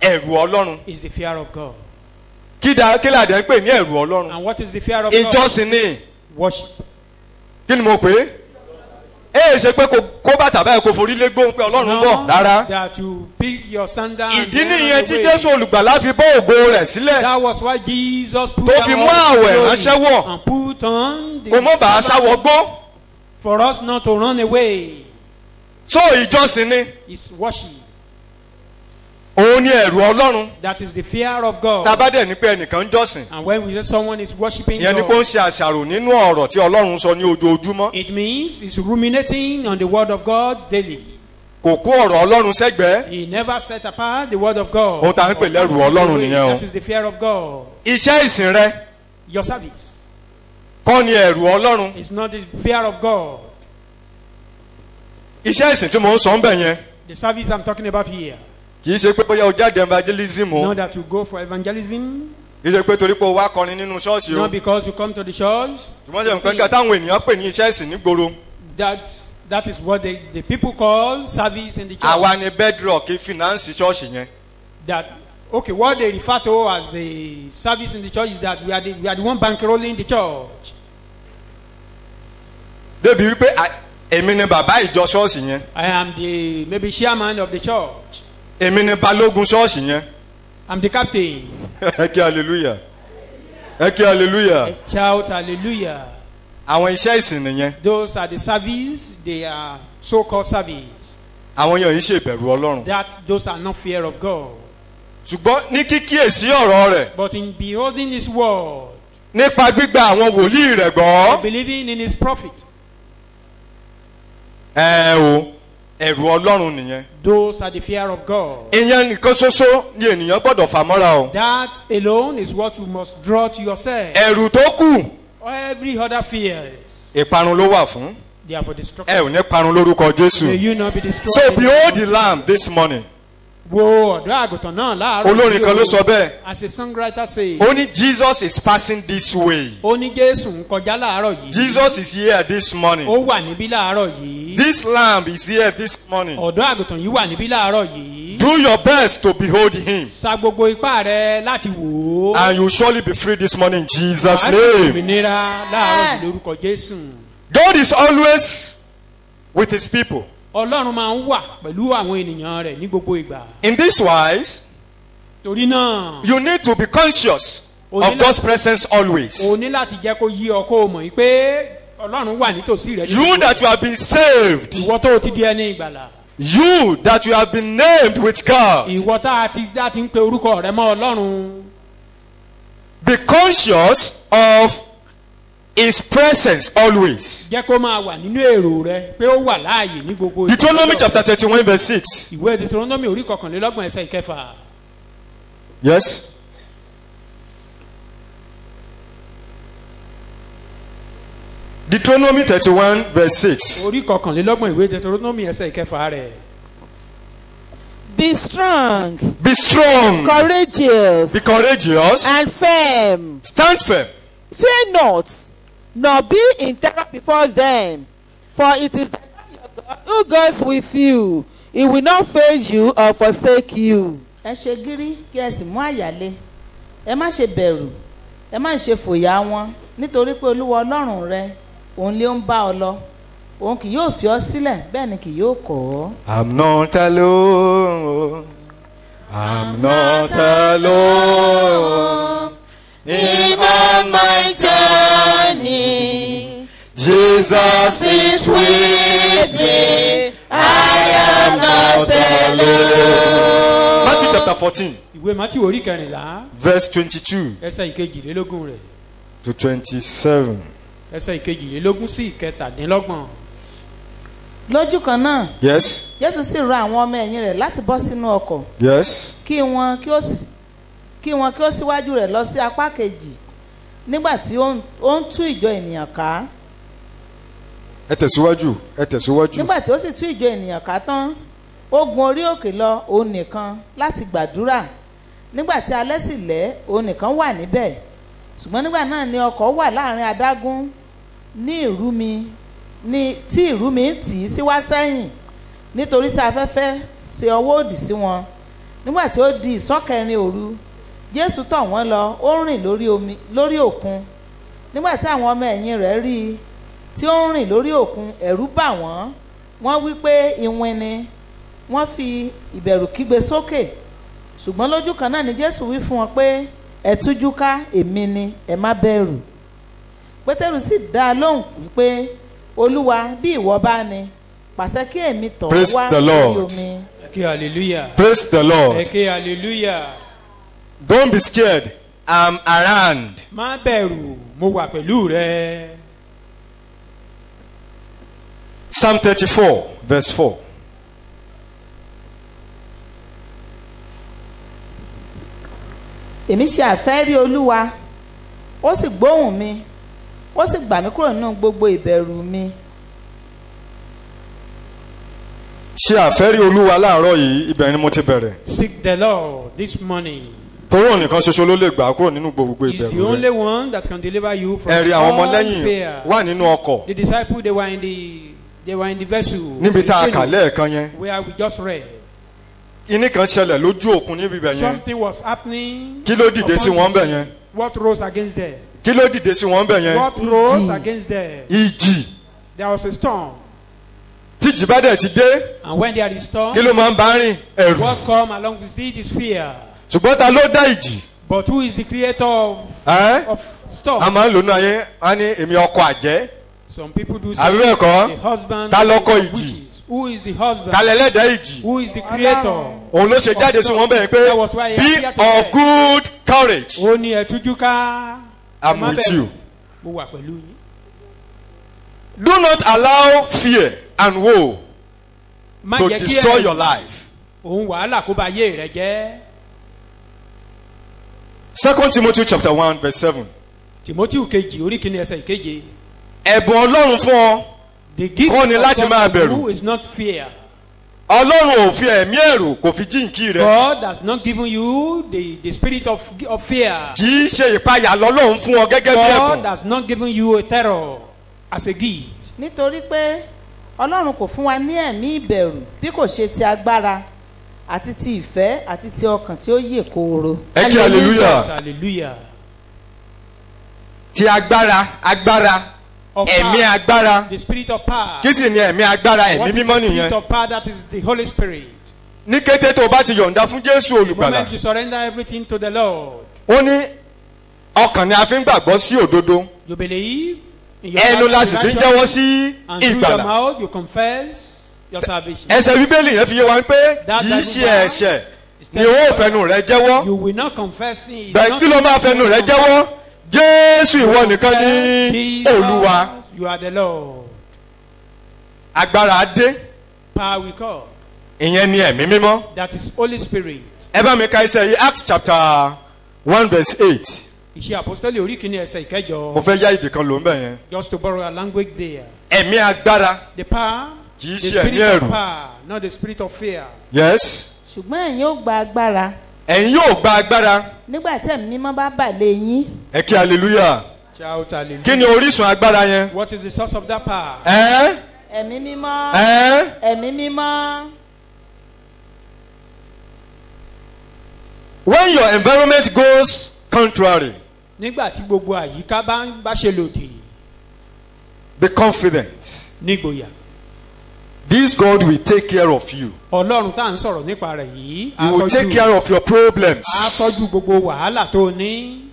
ẹ̀rù Ọlọ́run. is the fear of God. Kí làdé ń pè ní ẹ̀rù Ọlọ́run? And what is the fear of God? Ìjọsìn ni. Worship. Kí ni mo pè é? Ṣe pé kó bàtà báyìí kó forí lé gbóhùn pé Ọlọ́run bọ̀ rárá. That you pick your sandal. and Ìdí run nìyẹn tí away. Jésù olùgbàlà fi bọ́ ògo rẹ̀ sílẹ̀. That was why Jesus put Tó fi mú on àwẹ̀ glory ránṣẹ́ wọ̀. and put on the Kò mọ́ bàá Sabbath sáwọ́ gbó. for us not to run away. So ìjọsìn ni. It's worship. Òun ni ẹ̀rù Ọlọ́run. That is the fear of God. Tá a bá dẹ̀ ní pé ẹnìkan ń jọ́sìn. And when we say someone is worshiping Ìyẹn ni pé ó ń God, ṣe àṣàrò nínú ọ̀rọ̀ tí Ọlọ́run sọ ní ojoojúmọ́. it means he's ruminating on the word of God daily. Kò kó ọ̀rọ̀ Ọlọ́run sẹ́gbẹ̀ẹ́. He never set apart the word of God. Ohun tá à ń pè lẹ́rù Ọlọ́run nìyẹn o. That is the fear of God. Iṣẹ́ ìsìn rẹ Your service kọ́ ni ẹ̀rù Ọlọ́run. is not the fear of God. Iṣẹ́ ìsìn tí mò ń sọ ń bẹ̀ yẹn The service I'm talking about here. kì í ṣe pé bóyá o jáde evangelism o. Not that you go for evangelism, Kì í ṣe pé torí pé o wá kọrin nínú ṣọ́ọ̀ṣì o. not because you come to the church. Ṣùgbọ́n ṣe nǹkan kan táwọn ènìyàn pè ní iṣẹ́ ìsìn nígboro. That is what the people call service in the church. Àwa ni bedrock finance ṣọ́ọ̀ṣì yẹn. That okay, what they refer to as the service in the church is that we are the one bankrolling the church. Débi wípé èmi ni bàbá ìjọ ṣọ́ọ̀ṣì yẹn. I am the maybe chairman of the church. Èmi ni balógun ṣọ́ọ̀ṣì yẹn. I'm the captain. Ẹ kí hallelujah. Ẹ kí hallelujah. Shout hallelujah. Àwọn iṣẹ́ ìsìn nìyẹn. Those are the service. They are so-called service. Àwọn èèyàn yìí ṣe ìbẹ̀rù Ọlọ́run. Those are not fear of God. Ṣùgbọ́n ní kíkíyèsí ọ̀rọ̀ rẹ̀. But in beholding His word, Nípa gbígba àwọn wòlíì rẹ̀ gbọ́. believing in His prophet, O ẹ̀rù Ọlọ́run nìyẹn. those are the fear of God. Ìyẹn nìkan ṣoṣo ni ènìyàn gbọ́dọ̀ fà mọ́ra o. That alone is what you must draw to yourself. Ẹ̀rù tó kù Every other fears, ìparun ló wà fún. they are for Ẹ destruction. ò ní parun lórúkọ May Jésù. you not be destroyed. So behold the lamb this morning. Wo ọ̀dọ́ àgùntàn náà láàárọ̀. Olórin kan ló sọ bẹ́ẹ̀. As a songwriter says, Ó ní Jesus is passing this way. ó ní Jésù ń kọjá láàárọ̀ yìí. Jesus is here this morning. Ó wà níbí láàárọ̀ yìí. This lamb is here this morning. Ọ̀dọ́ àgùntàn yìí wà níbí láàárọ̀ yìí. Do your best to behold him. Sa gbogbo ipá rẹ láti wò ó. And you will surely be free this morning in Jesus' Wàá sì name. òmìnira láàárọ̀ yìí lórúkọ Jésù. God is always with his people. Ọlọ́run máa ń wà pẹ̀lú àwọn ènìyàn rẹ̀ ní gbogbo ìgbà. In this wise, Torí náà, you need to be conscious O of ní God's presence always. o ní láti jẹ́ kó yí ọ kó o mọ̀ yìí pé Ọlọ́run wà nítòsí rẹ. ní You gbogbo that you have been saved. ìwọ tó o ti di ẹni ìgbàlà. You that you have been named with God. Ìwọ tá a ti ń pe orúkọ rẹ mọ́ Ọlọ́run. Be conscious of his presence always. Jẹ́ kó máa wà nínú èrò rẹ pé ó wà láàyè ní gbogbo ìgbà. Deuteronomy chapter 31 verse 6. Ìwé Deuteronomy orí kọkànlélọ́gbọ̀n ẹsẹ̀ ìkẹfà. Yes. Deuteronomy 31 verse 6. Orí kọkànlélọ́gbọ̀n ìwé Deuteronomy ẹsẹ̀ ìkẹfà rẹ̀. Be strong, Be strong. courageous, Be courageous. and firm. Stand firm. Fear not, nor be in terror before them, for it is the Lord your God who goes with you. He will not fail you or forsake you. ẹ ṣe gírí kí ẹ sì mú àyàlé ẹ má ṣe bẹ̀rù ẹ má ṣe fòyà wọn nítorí pé olúwa ọlọ́run rẹ òun lé ń bá ọ lọ òun kì yóò fi ọ sílẹ̀ bẹ́ẹ̀ ni kì yóò kọ̀ ọ́. I'm not alone. I'm not alone. In all my journey, Jesus is with me. I am not alone. Matthew chapter 14, ìwé Mátíù orí kẹrìnlá verse 22 ẹsẹ̀ ìkejìlélógún rẹ̀ to 27. ẹsẹ̀ ìkejìlélógún sí ìkẹtàdínlọ́gbọ̀n. lójú kan náà Yes, jésù sì rọ àwọn ọmọ ẹ̀yìn rẹ̀ láti bọ́ sínú ọkọ̀ yes. kí wọn kí ó síwájú rẹ̀ lọ sí apá kejì nígbà tí ó ń tú ìjọ ènìyàn ká. Ẹ tẹ̀síwájú, ẹ tẹ̀síwájú. nígbà tí ó sì tú ìjọ ènìyàn ká tán ó gun orí òkè lọ òun nìkan láti gbàdúrà. nígbà tí alẹ́ sì lẹ́ òun nìkan wà níbẹ̀ ṣùgbọ́n nígbà náà ni ọkọ̀ wà láàrin adágún ní tí ìrúmi ń tì í sí wá sẹ́yìn nítorí tí afẹ́fẹ́ ṣe ọwọ́ òdì sí wọn. nígbà tí ó di ìsọ́kẹrin òru jésù tọ̀ wọ́n lọ ó rìn lórí òkun. nígbà tí àwọn ọmọ ẹ̀yìn rẹ̀ rí i tí ó ń rìn lórí òkun ẹ̀rù bà wọ́n wọ́n wí pé iwin ni wọ́n fi ìbẹ̀rù kígbe sókè. ṣùgbọ́n lójú kan náà ni jésù wí fún wọn pé ẹ tújú ká èmi ni ẹ má bẹ̀rù. pétérù sì dá a lóhùn wípé olúwa bí ìwọ bá ní pàṣẹ kí èmi tọ̀ Praise wá the lórí Lord. omi. ẹ ké hallelujah. Praise the Lord. ẹ ké hallelujah. Don't be scared. I'm around. má bẹ̀rù mo wà pẹ̀lú rẹ. Psalm 34, verse 4. èmi ṣe àfẹ́rí olúwa ó sì gbóhùn mi ó sì gbà mí kúrò nínú gbogbo ìbẹ̀rù mi. Ṣé àfẹ́rí Olúwa láàárọ̀ yìí, ibẹ̀ ni mo ti bẹ̀rẹ̀. Seek the Lord this morning. Torí òun nìkan ṣoṣo ló lè gbà kúrò nínú gbogbo He's the ìbẹ̀rù only rẹ̀. one that can deliver you from Ẹ̀rí àwọn all ọmọlẹ́yìn fear. wà nínú ọkọ̀ The disciples they were in the vessel. níbi tá a the kà canoe, lẹ́ẹ̀kan yẹn. where we just read. Iní kan ṣẹlẹ̀ lójú òkun níbi ibẹ̀ yẹn. Something was happening. Kí ló dìde sí upon wọn the bẹ̀ sea. yẹn? What rose against them? Kí ló dìde sí wọn bẹ̀ yẹn? What rose against them? Ìjì. There was a storm. Tí ìjì bá dẹ̀ ti dé, And when there is storm, kí ló máa ń bá rìn? Ẹ̀rù. what come along with it is fear. Ṣùgbọ́n ta ló dá ìjì? But who is the creator of storm? A máa ń lò ní ayé, a ní èmi ọkọ àjẹ́. Some people do say Àbí bẹ́ẹ̀ kọ́? the husband Ta lọ́kọ of ìjì? witches. Who is the husband? Ta lẹlẹ́dàá ìjì? Who is the creator? Òun ló ṣe jáde sí wọn bẹ́ẹ̀ pé That was why he be appeared to of them. good courage. Ó ní ẹ̀tújú ká. I'm Ẹ má with bẹ̀rù. you. Mo wà pẹ̀lú yín. Do not allow fear and woe Má to jẹ́ kí destroy ẹ̀rù your life. òun wàhálà kó ba ayé rẹ jẹ́. 2 Timothy chapter 1 verse 7. Timothy kejì orí kìíní ẹsẹ̀ ìkeje. Ẹ̀bùn Ọlọ́run fún ọ. The gift Kọ́ ni of láti God máa to bẹ̀rù. you is not fear. Ọlọ́run ò fi ẹ̀mí ẹ̀rù kò fi jíǹkí rẹ̀. God has not given you the spirit of fear. Kì í ṣe ìpayà lọ́lọ́run fún ọ gẹ́gẹ́ bí God ẹ̀bùn. has not given you a terror as a gift. nítorí pé ọlọ́run kò fún wa ní ẹ̀mí ìbẹ̀rù bí kò ṣe ti agbára àti ti ìfẹ́ àti ti ọkàn tí ó yè kooro. Ẹ kí hallelujah. Hallelujah. Ti agbára, Of ẹ̀mí power, agbára. the spirit of power. Kí sì ni ẹ̀mí agbára, What ẹ̀mí is the mímọ́ spirit nìyẹn? of power? That is the Holy Spirit. Ní kété tó o bá ti yọ̀ǹda fún Jésù The olùgbàlà. moment you surrender everything to the Lord, Ó ní ọkàn ni a fi ń gbàgbọ́ sí òdodo. you believe in your Ẹnu la sì salvation, fi ń jẹ́wọ́ sí and through your ìgbàlà. mouth you confess your salvation. Ẹsẹ̀ Bíbélì yẹn fi yé wa pé That kì í Bible ṣe verse ẹ̀ṣẹ̀ is ni ó fẹnu rẹ̀ jẹ́wọ́. You will not confess sin. Bẹ́ẹ̀ kí ló máa fẹnu rẹ̀ jẹ́wọ́? Jésù ìwọ nìkan ní Olúwa. You are the Lord. Agbára dé, Power we call. ìyẹn ni ẹ̀mí mímọ́. That is Holy Spirit. Ẹ bá mi ka iṣẹ́ yìí Acts chapter 1 verse 8. Iṣẹ́ apostoli orí kìíní ẹsẹ̀ ìkẹjọ. Mo fẹ́ yá ìdí kan ló ń bẹ̀ yẹn. Just to borrow a language there. Ẹ̀mí agbára. The power, Kì í the ṣe ẹ̀mí spirit ẹ̀rù. of power, not the spirit of fear. Yes. ṣùgbọ́n ẹ̀yin ó gba agbára Ẹ̀yin yóò gba agbára. nígbà tí ẹ̀mí mímọ́ bá bà lé yín. Ẹ kí hallelujah. Shout hallelujah. Kí ni orísun agbára yẹn? What is the source of that power? ẹ̀mí mímọ́ ẹ̀mí mímọ́. When your environment goes contrary nígbà tí gbogbo àyíká bá ṣe lòdì. Be confident. Nígboyà. This God will take care of you. Ọlọ́run tá à ń sọ̀rọ̀ nípa rẹ̀ yìí. He will take care of your problems. Á tọ́jú gbogbo wàhálà tó ní.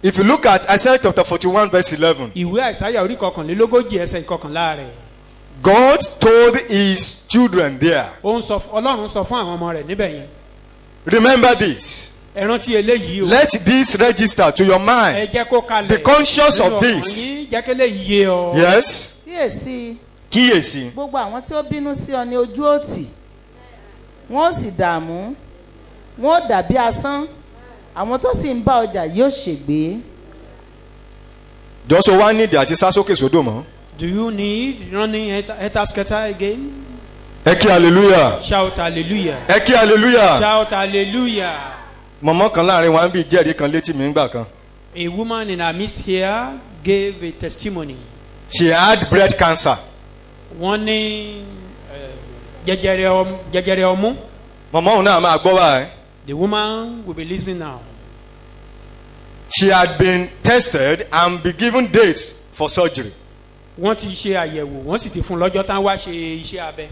If you look at Isaiah chapter 41 verse 11. Ìwé Àìsáyà orí 21 ẹsẹ̀ 11 rẹ̀. God told his children there. Ọlọ́run sọ fún àwọn ọmọ rẹ̀ níbẹ̀ yẹn. Remember this. Ẹ rántí eléyìí o. Let this register to your mind. Ẹ jẹ́ kó kalẹ̀. Be conscious of this. Jẹ́ kí lè yé ọ. Yes. kíyèsí Kíyèsí. gbogbo àwọn tí ó bínú sí ọ ní ojú òtì wọn ó sì dààmú wọn ó dàbí asán àwọn tó sì ń bá ọjà yóò ṣègbé. Jọ́sọ̀ wá nídìí àti sásókè sódò mọ́. Do you need running etasketa again? Ẹ kí hallelujah. Shout hallelujah. Ẹ kí hallelujah. Shout hallelujah. Mọ̀mọ́ kan láàrin wa ń bí jẹ́rìí kan létí mi ńgbà kan. A woman in our midst here gave a testimony. She had breast cancer. Wọ́n ní jẹjẹrẹ ọmú. Mọ̀mọ́ òun náà máa gbọ́ báyìí. The woman will be listening now. She had been tested and be given dates for surgery. Wọ́n ti ṣe àyẹ̀wò wọ́n sì ti fún lọ́jọ́ tán wá ṣe iṣẹ́ abẹ.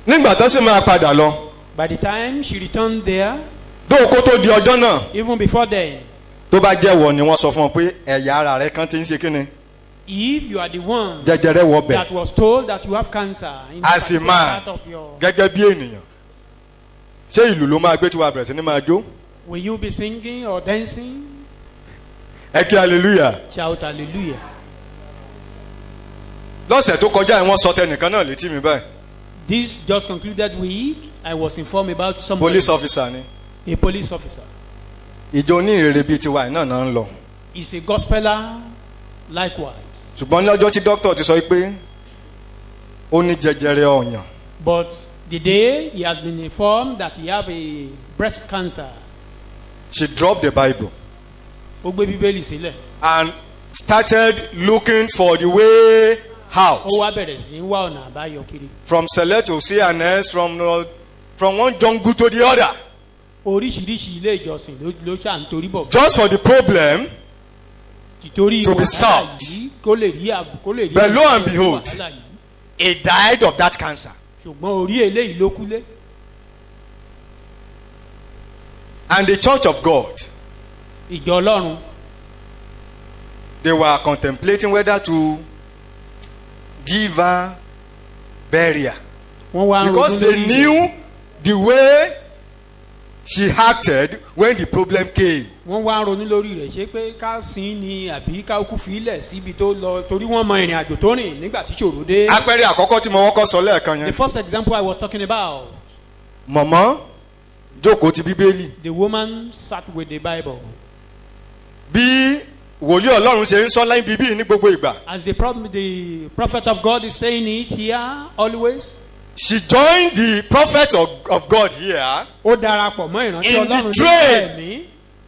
Nígbà tó sì máa padà lọ. By the time she returned there. Dóòkó tó di ọjọ́ náà. Even before then. Tó bá jẹ́wọ́ ni wọ́n sọ fún ọ pé ẹ̀yà ara rẹ kan ti ń ṣe kíni. If you are the one jẹjẹrẹ wọ bẹ̀. that was told that you have cancer in as a man gẹ́gẹ́ bí ènìyàn ṣé ìlú ló máa gbé tí wàá bẹ̀rẹ̀ sí ni máa jó. Will you be singing or dancing? Ẹ kí hallelujah. Shout hallelujah. Lọ́sẹ̀ tó kọjá yìí wọ́n sọ tẹnìkan náà létí mi báyìí. This just concluded week I was informed about somebody. Police officer ni. A police officer. Ìjọ onírèrè bíi tiwa náà náà ń lọ. He's a gospeler likewise. Ṣùgbọ́n lọ́jọ́ tí dókítà ti sọ pé ó ní jẹjẹrẹ ọyàn. But the day he has been informed that he have a breast cancer. She dropped the Bible. Ó gbé Bíbélì sílẹ̀. And started looking for the way out. Ó wá bẹ̀rẹ̀ sí wá ọ̀nà àbáyọ kiri. From Select to CNS, from one jungle to the other. Oríṣiríṣi ilé ìjọsìn ló ṣà ń torí bọ̀. Just for the problem to be solved. But lo and behold, he died of that cancer. Ṣùgbọ́n orí eléyìí ló kúlé. And the church of God, ìjọ Ọlọ́run, they were contemplating whether to give her burial. Because they knew the way she acted when the problem came. Wọ́n wá ronú lórí rẹ̀ ṣé pé ká sin ni àbí ká kú filẹ̀ síbi tó lọ torí wọ́n mọ ìrìn àjò tó rìn nígbà tí ṣòro dé. Àpẹẹrẹ àkọ́kọ́ tí mo wọ́kọ́ sọ lẹ́ẹ̀kan yẹn. The first example I was talking about. Mọ̀mọ́ jókòó ti Bíbélì. The woman sat with the Bible. Bí wòlíì Ọlọ́run ṣe ń sọ láì bíbí ní gbogbo ìgbà. As the prophet of God is saying it here always. She joined the prophet of God here. Ó darapọ̀ mọ́ ìránṣẹ́ Ọlọ́run ní ẹ̀mí.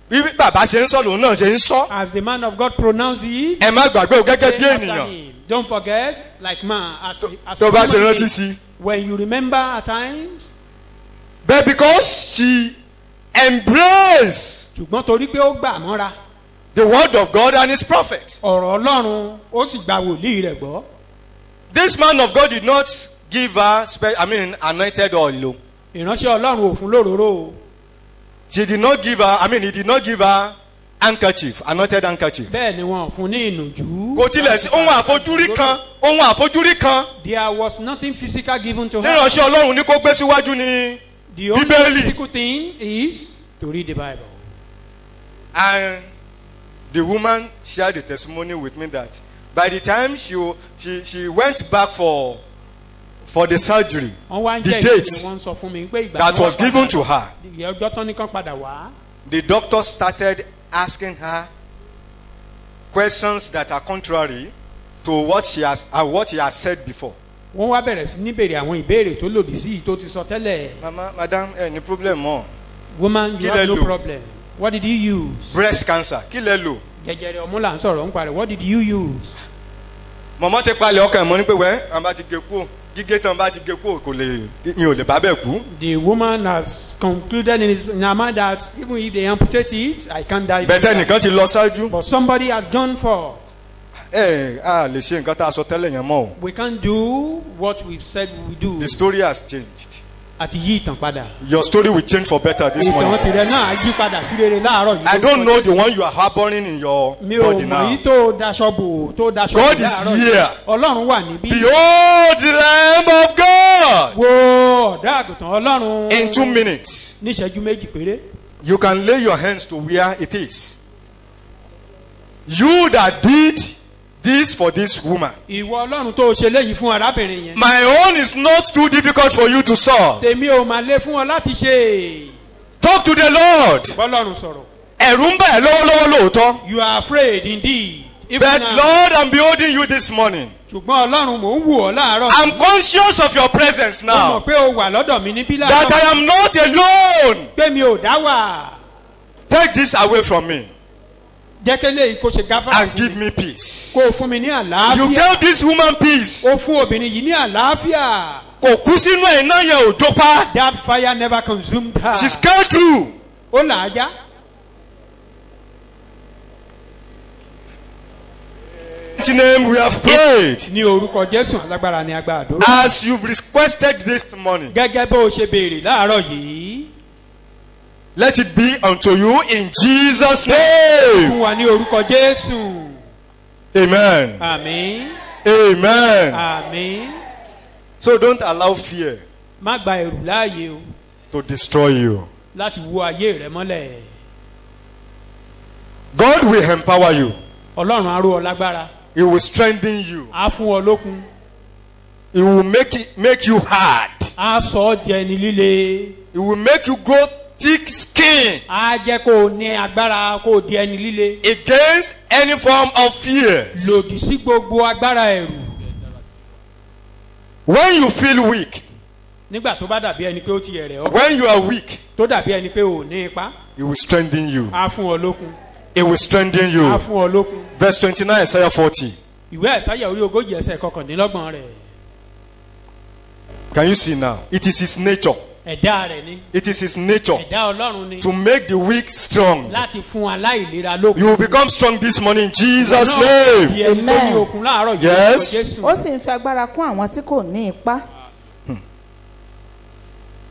Bí bàbá ṣe ń sọ lòun náà ṣe ń sọ. As the man of God pronounced it. Ẹ má gbàgbé o gẹ́gẹ́ bí ènìyàn. Don't forget like man as tó bá ti rántí sí. When you remember at times. But because she embraced. Ṣùgbọ́n torí pé ó gbà mọ́ra. The word of God and his prophet. Ọ̀rọ̀ Ọlọ́run ó sì gba wòlíì rẹ̀ gbọ́. This man of God did not give her anointed oil. Ìránṣẹ́ Ọlọ́run ò fún lóróró. He did not give her handkerchief, anointed handkerchief. Bẹ́ẹ̀ ni wọn fún ní ìnùjú. Kò tilẹ̀ sí ohun àfojúrí kan. There was nothing physical given to her. Tí ìránṣẹ́ Ọlọ́run ní kó gbé síwájú ní Bíbélì. The only physical thing is to read the Bible. And the woman shared the testimony with me that by the time she went back for the surgery, the date that was given to her, the doctor started asking her questions that are contrary to what she has said before. Wọ́n wá bẹ̀rẹ̀ sí ní béèrè àwọn ìbéèrè tó lòdì sí tó ti sọ tẹ́lẹ̀. Madam, any problem more? Woman, you have no problem. What did you use? Breast cancer. Kí lẹ lò? Jẹjẹrẹ ọmú là ń sọ̀rọ̀ ń parẹ́. What did you use? Mọ̀mọ́ ti palẹ̀ ọkàn mọ́ ní pé wẹ́ àmà ti gé kú gígé tán bá ti gé kó kò lè mi ò lè bá bẹ́ẹ̀ kú. The woman has concluded in her mind that even if they amputate it, I can't die. bẹ́tẹ̀ nìkan ti lọ ṣáájú. But somebody has gone forth. A lè ṣe nǹkan tá a sọ tẹ́lẹ̀ yẹn mọ́ o. We can't do what we've said we do. The story has changed. Àti yí ìtàn padà. Your story will change for better this Ìtàn morning. tìrẹ náà yí padà sí rere láàárọ̀ yìí. I don't know the one you are harboring in your Mi ò body mọ̀ now. yí tó daṣọ bò tó daṣọ bò God is láàárọ̀ yìí. here. Ọlọ́run wà níbí. Behold the Lamb of God. Wo ọ̀dọ́ àgùntàn Ọlọ́run. In 2 minutes, Ní ìṣẹ́jú méjì péré. you can lay your hands to where it is. You that did this for this woman. Ìwọ Ọlọ́run tó ṣe léyìí fún arábìnrin yẹn. My own is not too difficult for you to solve. Tèmi ò máa lé fún ọ láti ṣe. Talk to the Lord. Bọ́lọ́run sọ̀rọ̀. Ẹ̀rù ń bà ẹ́ lọ́wọ́lọ́wọ́ lóòótọ́. You are afraid indeed. Even But now. Lord, I'm beholding you this morning. Ṣùgbọ́n Ọlọ́run mò ń wù ọ́ láàárọ̀. I'm conscious of your presence Mo mọ̀ now. pé o wà lọ́dọ̀ mi níbí That láàárọ̀. I am not alone. Pé mi ò dá wà. Take this away from me Jẹ́ kí eléyìí kó ṣe gáfárà and fún give mi. me peace. Kó o fún mi ní You àlàáfíà. gave this woman peace. O fún obìnrin yìí ní àlàáfíà. Kò kú sínú iná yẹn ò jó pa. That fire never consumed her. She scaled through. Ó là á já. In the name we have prayed. Ní orúkọ Jésù alágbára ni agbára àdúrà. As you've requested this morning, Gẹ́gẹ́ bó o ṣe béèrè láàárọ̀ yìí. let it be unto you in Jesus' name. Fún wa ní orúkọ Jésù. Amen. Àmín. Amen. Àmín. So don't allow fear Má gba ẹ̀rù láàyè o to destroy you. láti wó ayé rẹ mọ́lẹ̀. God will empower you. Ọlọ́run á ró ọ lágbára. He will strengthen you. Á fún ọ lókun. He will make you hard. Á sọ ọ́ di ẹni líle. He will make you grow thick skin Á jẹ́ kó o ní agbára kó o di ẹni líle. against any form of fear. Lòdì sí gbogbo agbára ẹ̀rù. When you feel weak, Nígbà tó bá dàbí ẹni pé ó ti yẹ̀rẹ̀ ọ́. when you are weak, Tó dàbí ẹni pé ò ní ipá. He will strengthen you. Á fún ọ lókun. He will strengthen Á you. fún ọ lókun. Verse 29, Isaiah 40. Ìwé Ẹ̀sáyà orí ogójì ẹsẹ̀ kọkàndínlọ́gbọ̀n rẹ̀. Can you see now? It is His nature. Ẹ̀dá rẹ̀ ni. It is His nature Ẹ̀dá Ọlọ́run ni. to make the weak strong. Láti fún aláìlera lókun. You will become strong this morning in Jesus' Náà name. bí ẹni tó ní okun láàárọ̀ yìí. Yes. lórúkọ Jésù. ó sì ń fi agbára kún àwọn tí kò ní ipá.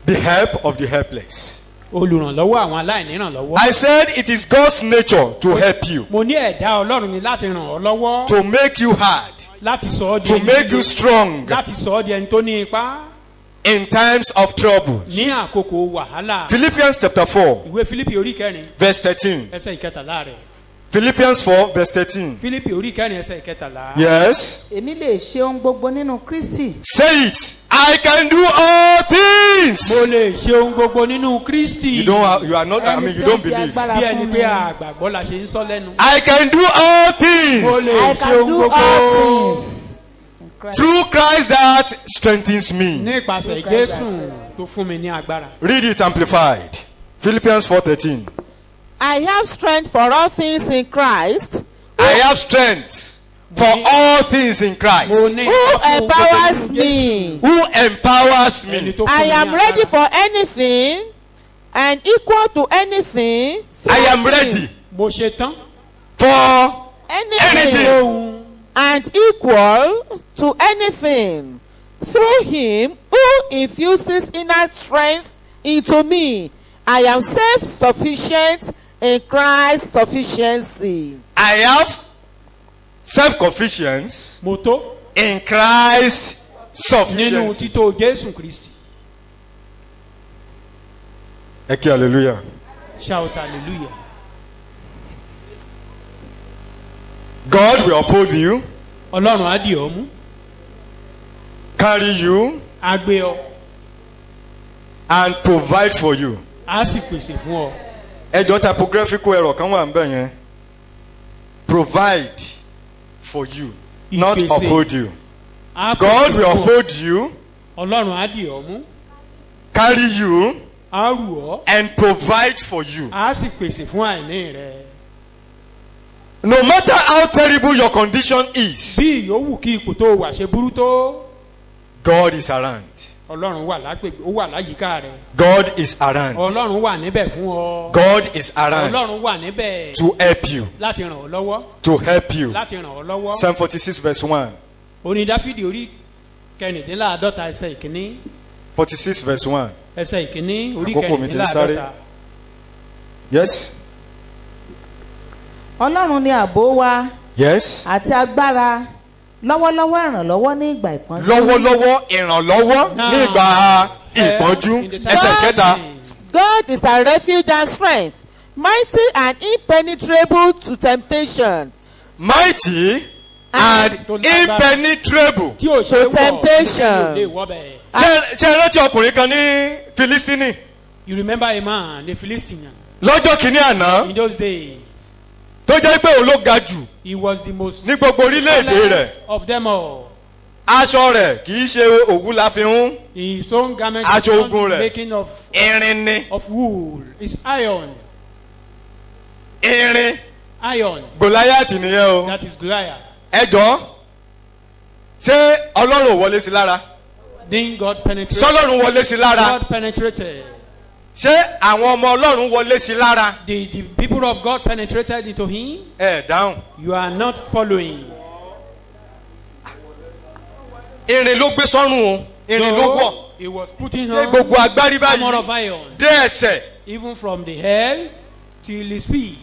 The help of the helpless. Olùrànlọ́wọ́ àwọn aláìnírànlọ́wọ́. I said it is God's nature to help you, Mo ní ẹ̀dá Ọlọ́run ni láti ràn ọ́ lọ́wọ́. to make you hard, Láti sọ ọ́ di to ẹni make you líle. strong Láti sọ ọ́ di ẹni tó ní ipá. in times of trouble. Ní àkókò wàhálà. Philippians chapter 4, Ìwé Fílípì orí kẹrin verse 13. ẹsẹ̀ ìkẹtàlá rẹ̀. Philippians 4, verse 13. Fílípì orí kẹrin ẹsẹ̀ ìkẹtàlá. Yes. èmi lè ṣe ohun gbogbo nínú Kristi. Say it. I can do all things. Mo lè ṣe ohun gbogbo nínú Kristi. You are not, I mean, Ẹni you tí ó don't fi believe. agbára Bí fún ẹni mi. pé àgbàgbọ́ la ṣe ń sọ lẹ́nu. I can do all Mo things lè I ṣe can ohun do gbogbo. all things. in Christ. through Christ that strengthens me. Nípasẹ̀ Jésù tó fún mi ní agbára. Read it amplified. Philippians 4:13. I have strength for all things in Christ, I have strength for all things in Mo Christ, ní who ìfẹ́ fún ohun gbogbo empowers nínú Jésù. me. who empowers Ẹni me. tó fún I mi am ní ready agbára. for anything and equal to anything. I am through ready him. Mo ṣe tán. for Anything anything. Ohun and equal to anything through him who infuses inner strength into me. I am self-sufficient in Christ's sufficiency. I have self-confidence mo tó in Christ's nínú sufficiency. tító Jésù Kristi. Eke hallelujah. Shout hallelujah. God will uphold you, Ọlọ́run á dì ọ́ mú. carry you, Á gbé ọ. and provide for you. Á sì pèsè fún ọ. Ẹjọ́ typographical error kan wà níbẹ̀ yẹn. Provide for you, not Ìpèsè. uphold you. Á pèsè God will fún ọ. uphold you, Ọlọ́run á dì ọ́ mú. carry you, Á rù ọ́. and provide for you. Á sì pèsè fún àìní rẹ. No matter how terrible your condition is, Bí ìyówù kí ipò tó wà ṣe burú tó. God is around. ọlọ́run wà lágbègbè ó wà láyìíká rẹ. God is around. ọlọ́run wà níbẹ̀ fún ọ. God is around ọlọ́run wà níbẹ̀. to help you. láti ràn ọ́ lọ́wọ́. To help you. láti ràn ọ́ lọ́wọ́. Psalm 46 verse 1. oní dáfídì orí kẹrìndínláàádọ́ta ẹsẹ̀ ìkíní. 46 verse 1. ẹsẹ̀ ìkíní orí Àkókò mi ti ń sáré. kẹrìndínláàádọ́ta. Yes. ọlọ́run ni ààbò wa Yes. àti agbára lọ́wọ́lọ́wọ́ ìrànlọ́wọ́ ní ìgbà ìpọ́njú. Lọ́wọ́lọ́wọ́ ìrànlọ́wọ́ ní ìgbà ìpọ́njú. Ẹsẹ̀ kẹta. God is our refuge and strength, mighty and impenetrable to temptation. Mighty and impenetrable. tí o ṣe To temptation. lè wọ́ bẹ́ẹ̀. Ṣé ẹ rántí ọkùnrin kan ní Filistini you remember a man the Philistine lọ́jọ́ kìíní àná in those days tó jẹ́ pé òun ló ga jù he was the most ní gbogbo orílẹ̀-èdè rẹ̀. tallest of them all. Aṣọ rẹ̀ kì í ṣe òwú la fi hún. His own garment Aṣọ is not ogun rẹ̀. making of Irin ni. wool. It's iron. Irin. Iron. Gòláyàtì nìyẹn o. That is Goliath. Ẹ jọ̀ọ́ ṣé Ọlọ́run ò wọlé sí lára? Then God penetrated. Ṣọ́lọ́run wọlé sí lára? God penetrated. Ṣé àwọn ọmọ Ọlọ́run wọlé sí lára? The people of God penetrated into him. Ẹ dáhùn. You are not following. Irin ló gbé sọ́rùn o. Irin ló wọ̀. He was putting Dé on gbogbo agbárí armor of báyìí. iron. Dé ẹsẹ̀. Even from the head till his feet.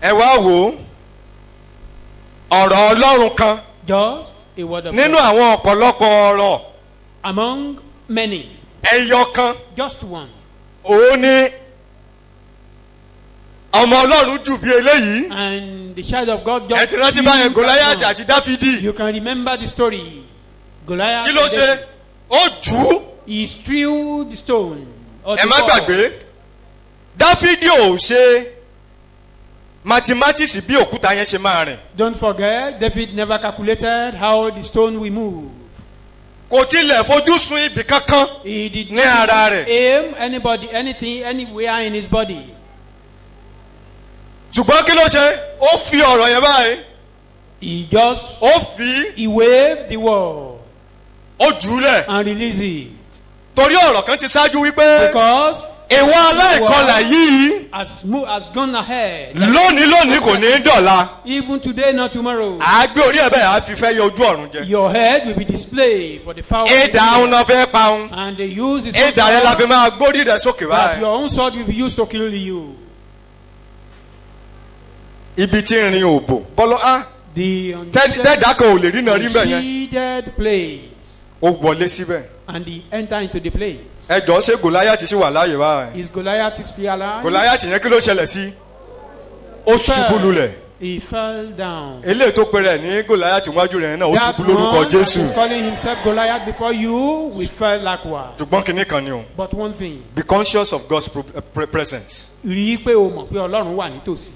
Ẹ wá wò ó. Ọ̀rọ̀ Ọlọ́run kan Just a word of nínú God. àwọn ọ̀pọ̀lọpọ̀ ọ̀rọ̀ Among many. ẹyọ kan Just one. òun ni ọmọ Ọlọ́run jù bí eléyìí. And the child of God Ẹ just ti rántí báyẹn Gòláyàtì àti Dáfídì. You can remember the story. Goliath. Kí ló ṣe? Ó jù ú. He threw the stone. Or Ẹ the má ball. gbàgbé Dáfídì ò ṣe mathematics bí òkúta yẹn ṣe máa rìn. Don't forget, David never calculated how the stone will move. Kò tilẹ̀ fojú sun ibì kankan He did ní not ara rẹ̀. aim anybody, anything, anywhere in his body. Ṣùgbọ́n kí ló ṣe? Ó fi ọ̀rọ̀ yẹn báyìí. He just Ó he waved the word ó jù ú lẹ̀. and released it. Torí ọ̀rọ̀ kan ti ṣáájú wípé Because ìwọ aláìkọlà yìí has gone ahead. lónìí kò ní í dọ̀la. Even today, not tomorrow. À á gbé orí ẹ̀ bẹ́ẹ̀ á fi fẹ́ yọ ojú ọ̀run jẹ. Your head will be displayed for the foul. Ìdà òun náà fẹ́ pa òun. And they use his Ìdà rẹ̀ la fi máa gbórí rẹ̀ sókè that báyìí. your own sword will be used to kill you. Ibi tí ń rin òbò bọ́lọ́ á The tẹ́dá kan ò lè rí náà rí bẹ́ẹ̀ yẹn. unshaded place. Ó wọlé síbẹ̀. And he entered into the place. Ẹ jọ̀ọ́ ṣé Gòláyàtì sì wà láàyè báyìí. Is Goliath still alive? Gòláyàtì yẹn kí ló ṣẹlẹ̀ sí? Ó ṣubú lulẹ̀. He fell down. Eléyìí tó pe rẹ̀ ní Gòláyàtì wájú rẹ̀ náà ó That ṣubú lórúkọ one Jésù. that is calling himself Goliath before you, we fell likewise. Ṣùgbọ́n kinní kan ni o. But one thing, Be conscious of God's presence rí i pé o mọ̀ pé Ọlọ́run wà nítòsí.